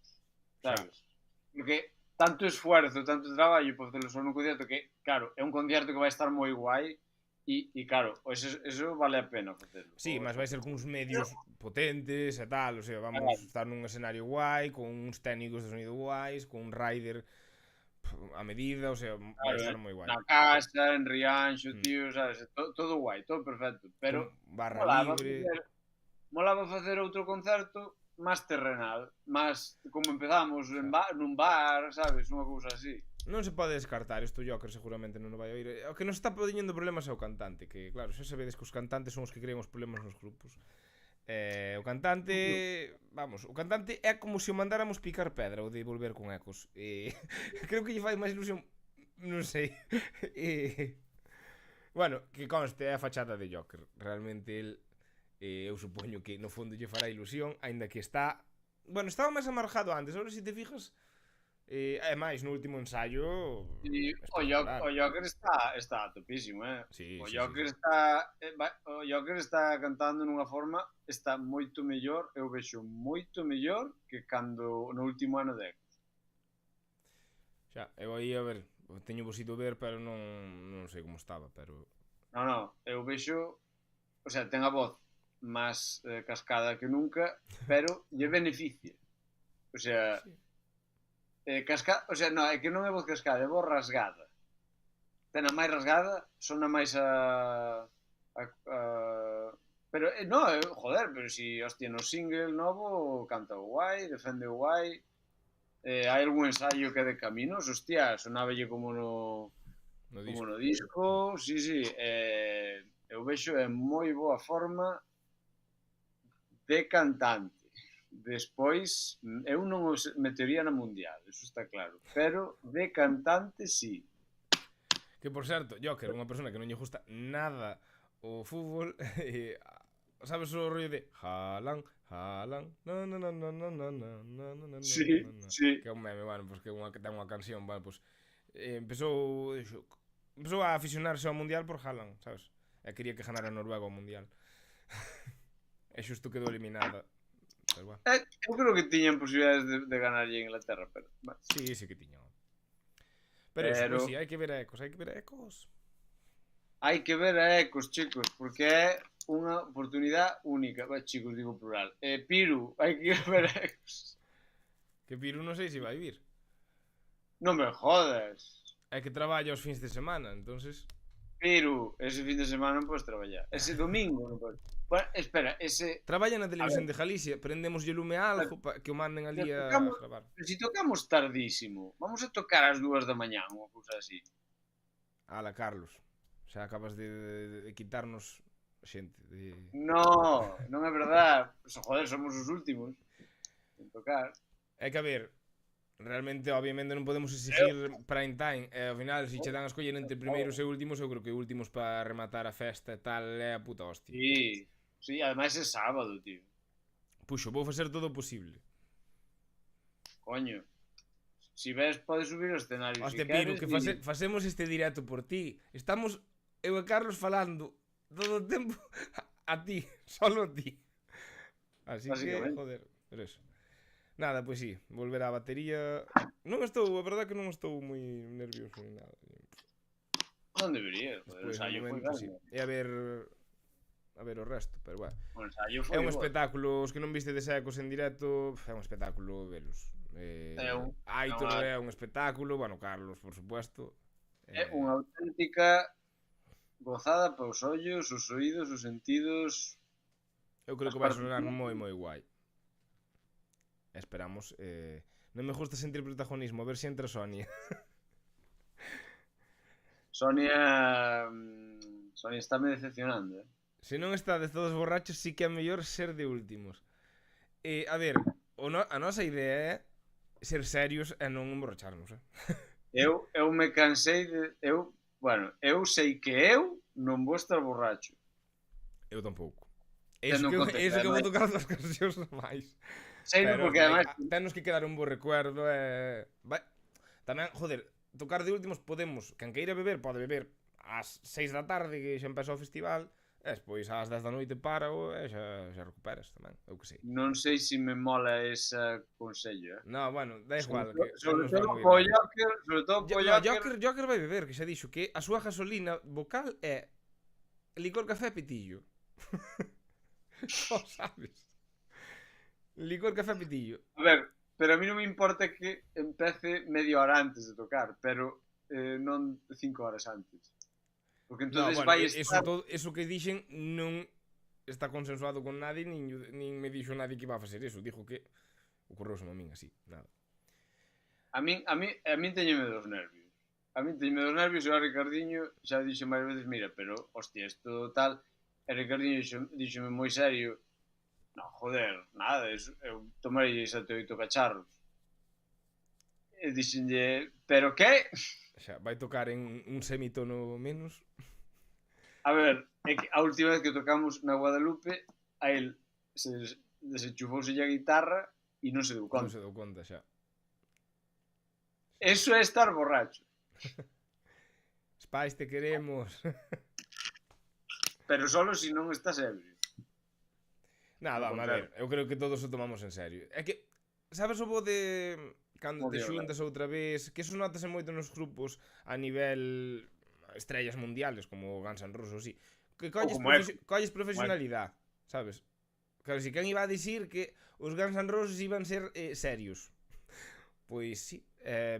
Xa. sabes? Porque tanto esfuerzo, tanto traballo para facelo só nun concierto que, claro, é un concierto que vai estar moi guai e claro, eso vale a pena facelo. Sí, mas vai ser cuns medios potentes e tal, o sea, vamos estar nun escenario guai, con uns técnicos de sonido guais, con un rider a medida, o sea, vai estar moi guai. Na casa, en Rianxo, tío, sabes? Todo guai, todo perfecto. Pero con barra molaba libre. molaba facer outro concerto máis terrenal, máis como empezamos nun bar, sabes? Unha cousa así. Non se pode descartar, isto Joker seguramente non o vai oír. O que nos está poñendo problemas é o cantante, que claro, xa sabedes que os cantantes son os que crean os problemas nos grupos. O cantante, vamos, o cantante é como se o mandáramos picar pedra ou de volver con Ecos. Creo que lle fai máis ilusión, non sei. Bueno, que conste, é a fachada de Joker. Realmente el, eu supoño que no fondo lle fará ilusión, aínda que está, bueno, estaba máis amarjado antes, agora se te fijas. E máis no último ensayo E o Joker está topísimo, Sí, o sí, Joker sí. o Joker está cantando nunha forma, está moito mellor, eu vexo moito mellor que cando no último ano de Ecos. Xa, eu aí a ver, teño vosito ver, pero non sei como estaba, pero No, eu vexo, o sea, ten a voz máis cascada que nunca, pero lle beneficia. O sea, sí. O sea, no, é que non é voz cascada, é voz rasgada. Ten a máis rasgada, sona máis pero, no, joder, pero si, hostia, no single novo canta guai, defende guai, hai algún ensaio que é de caminos, hostia, sonábelle como no disco, sí, eu vexo en moi boa forma de cantante. Despois, eu non os metería na mundial, eso está claro. Pero de cantante, sí. Que, por certo, Joker, unha persona que non lle gusta nada o fútbol, sabes o rollo de Haaland, Haaland, no, no, no, no, no, no, no, no, no, no, Sí, no, no, sí. que é un meme, bueno, pues que ten unha canción, vale, pues empezou a aficionarse ao mundial por Haaland, sabes? E quería que ganara Noruega o mundial. E xusto quedou eliminada. Pero, bueno. Eu creo que tiñan posibilidades de ganar a Inglaterra, pero... Bueno. Sí, sí que tiña. Pero eso, pois sí, hai que ver a Ecos, hai que ver a Ecos. Hai que ver a Ecos, chicos, porque é unha oportunidade única. Chicos, digo plural. Piru, hai que ver a Ecos. Que Piru non sei se vai vir. Non me jodas. É que traballa os fins de semana, entonces... Piru, ese fin de semana non podes traballar. Ese domingo non podes. Bueno, espera, ese... Traballa na televisión de Galicia, prendemoslle lume a algo para que o manden ali a gravar. Si tocamos tardísimo, vamos a tocar ás 2 da mañá, unha cousa así. Ala, Carlos. Xa acabas de quitarnos xente. No, non é verdade. Joder, somos os últimos en tocar. É que a ver, realmente, obviamente, non podemos exigir prime time. E ao final, se che dan a escoller entre primeiros e últimos, eu creo que últimos para rematar a festa e tal é a puta hostia. Sí, sí, ademais é sábado, tío. Puxo, vou facer todo o posible. Coño. Si ves, podes subir o escenario. Hostia, si Piru, queres, que facemos este directo por ti. Estamos, eu e Carlos, falando todo o tempo a ti, solo a ti. Así que, joder, pero eso. Nada, pois sí, volver á batería. Non estou, a verdade que non estou moi nervioso ni nada. Non debería, joder, o ensayo foi grande. Sí. E a ver o resto, pero bueno. O ensayo foi é un espectáculo, os que non viste de Ecos en directo, é un espectáculo velos. Aitor é un espectáculo, bueno, Carlos, por supuesto. É unha auténtica gozada para os ollos, os oídos, os sentidos. Eu creo que vai sonar moi, moi guai. Esperamos. Non me gusta sentir protagonismo, a ver se entra Sonia. Sonia está me decepcionando, Se non está de todos borrachos, sí que é mellor ser de últimos. A ver, a nosa idea é ser serios e non emborracharnos, Eu me cansei de... eu sei que eu non vou estar borracho. Eu tampouco. Eso que vou tocar das cancións máis. Sei, porque además... Tenos que quedar un bo recuerdo e... Tamén, joder, tocar de últimos podemos... Quen queira beber, pode beber ás 6 da tarde, que xa empeza o festival, e despois ás 10 da noite para e xa recuperas tamén, eu que sei. Non sei se me mola ese consello, No, bueno, da igual. Sobre todo po Joker... Joker vai beber, que xa dixo que a súa gasolina vocal é licor café pitillo. Só sabes. Licor café pitillo. A ver, pero a mí non me importa que empece media hora antes de tocar, pero non 5 horas antes. Porque entonces no, bueno, vai estar... Eso que dixen non está consensuado con nadie, nin me dixo nadie que iba a facer eso. Dijo que ocorreuse a min así, nada. A min teñeme dos nervios. A min teñeme dos nervios e a Ricardiño xa dixo máis veces, mira, pero, hostia, isto tal... E Ricardiño díxome moi serio, no, joder, nada, eu tomarei 7 ou 8 cacharros. E dixenlle, pero que? Xa, vai tocar en un semitono menos. A ver, é que a última vez que tocamos na Guadalupe, a él desenchufouse a guitarra e non se deu conta. Non se deu conta, xa. Eso é estar borracho. Spice, te queremos. Pero solo se non estás ebrio. Nada, a ver, eu creo que todos o tomamos en serio. É que, sabes o bo de... Cando te xuntas outra vez, que eso notase moito nos grupos a nivel estrellas mundiales, como Guns N' Roses, sí. Que colles profesionalidade, sabes? Claro, si quen iba a dicir que os Guns N' Roses iban ser serios. Pois sí,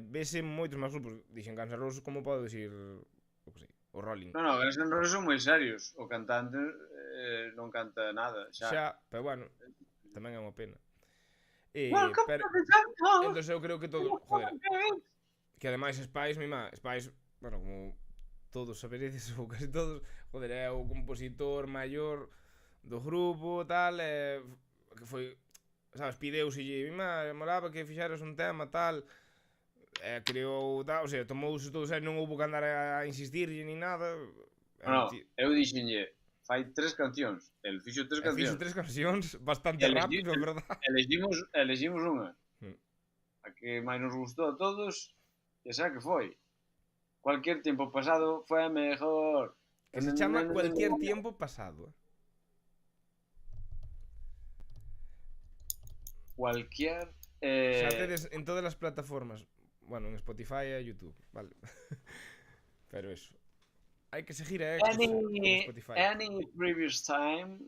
vese moitos máis grupos dixen Guns N' Roses, como podo dicir, o que sei, o Rolling. No, Guns N' Roses son moi serios. O cantante non canta nada, xa, pero bueno, tamén é unha pena. Pero entonces eu creo que todo, joder, que ademais Spice, Spice, bueno, como todos saberedes ou casi todos, joder, é o compositor maior do grupo, tal, que foi sabes, pideuselle, molaba que fixeras un tema, tal, creou, tal, o sea, tomouse todo serio, non houve que andar a insistirlle ni nada, No, eu dixenlle, fai 3 cancións. El fixo tres e fixo cancións. 3 cancións bastante Elexi, rápido, a verdad. elegimos unha. A que máis nos gustou a todos, e esa que foi. Cualquier tiempo pasado fue mejor. Que se chama Cualquier Tiempo Pasado. Cualquier... Xa tedes en todas as plataformas. Bueno, en Spotify e YouTube, vale. Pero eso. Hai que seguir a Exos en Spotify. Any previous time.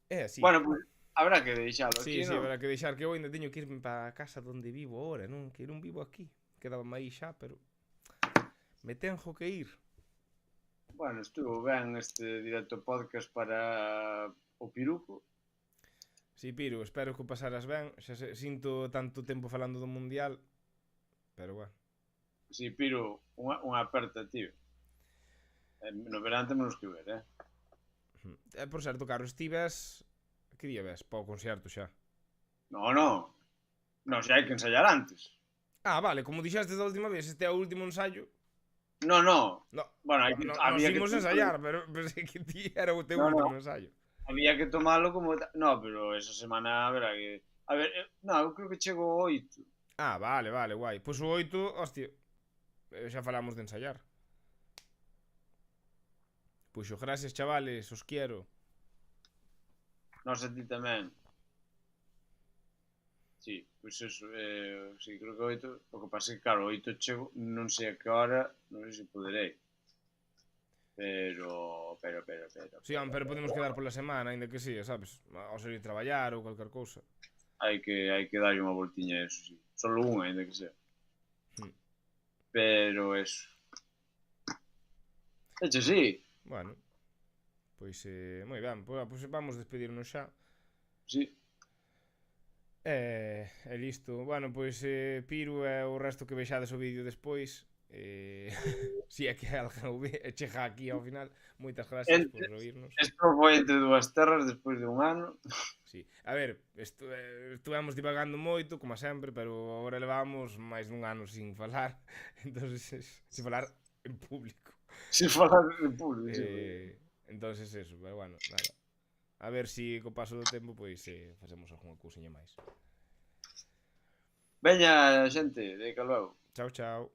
É así. Bueno, pues habrá que deixalo Sí, aquí, sí, non? habrá que deixar que eu ainda teño que irme para a casa onde vivo ahora, non? Que non vivo aquí. Quedaba aí xa, pero me tengo que ir. Bueno, estuvo ben este directo podcast para o Piruco. Si, Piro, espero que o pasaras ben. Xa sinto tanto tempo falando do Mundial. Pero bueno. Si, Piro, unha aperta, tío. No verán temos que ver, Por certo, Carlos, estives... Que día ves? Para o concerto xa. No, xa hai que ensayar antes. Ah, vale, como dixaste da última vez, este é o último ensayo. No. No, Bueno, nos imos ensayar, pero pensei que ti era o teu último ensayo. Había que tomarlo como... No, pero esa semana, a ver, a ver, no, eu creo que chego o 8. Ah, vale, guai. Pois o 8, hostia, xa falamos de ensayar. Pois gracias, chavales, os quiero. Non sei ti tamén. Sí, pois eso, sí, creo que 8, o que pasa é que, claro, 8 chego, non sei a que hora, non sei se poderei. Pero... Sí, pero podemos quedar pola semana, ainda que sí, sabes? Ao salir traballar ou calquer cousa. Hai que darlle unha voltiña a eso, sí. Solo unha, ainda que sea. Pero eso. Hecho, sí. Bueno, pois moi ben, pois vamos despedirnos xa. Sí. E listo. Bueno, pois Piru e o resto que vexades o vídeo despois. Si é que alguén chega aquí ao final. Moitas gracias por oírnos. Isto foi entre dúas terras despois de un ano. Sí. A ver, estuvemos divagando moito, como sempre, pero agora levamos máis dun ano sin falar. Entonces, sin falar en público. Sin falar en público, sí. Entonces eso, pero bueno, nada. A ver si co paso do tempo pois facemos algunha cousiña máis. Veña, xente, de que logo. Chao, chao.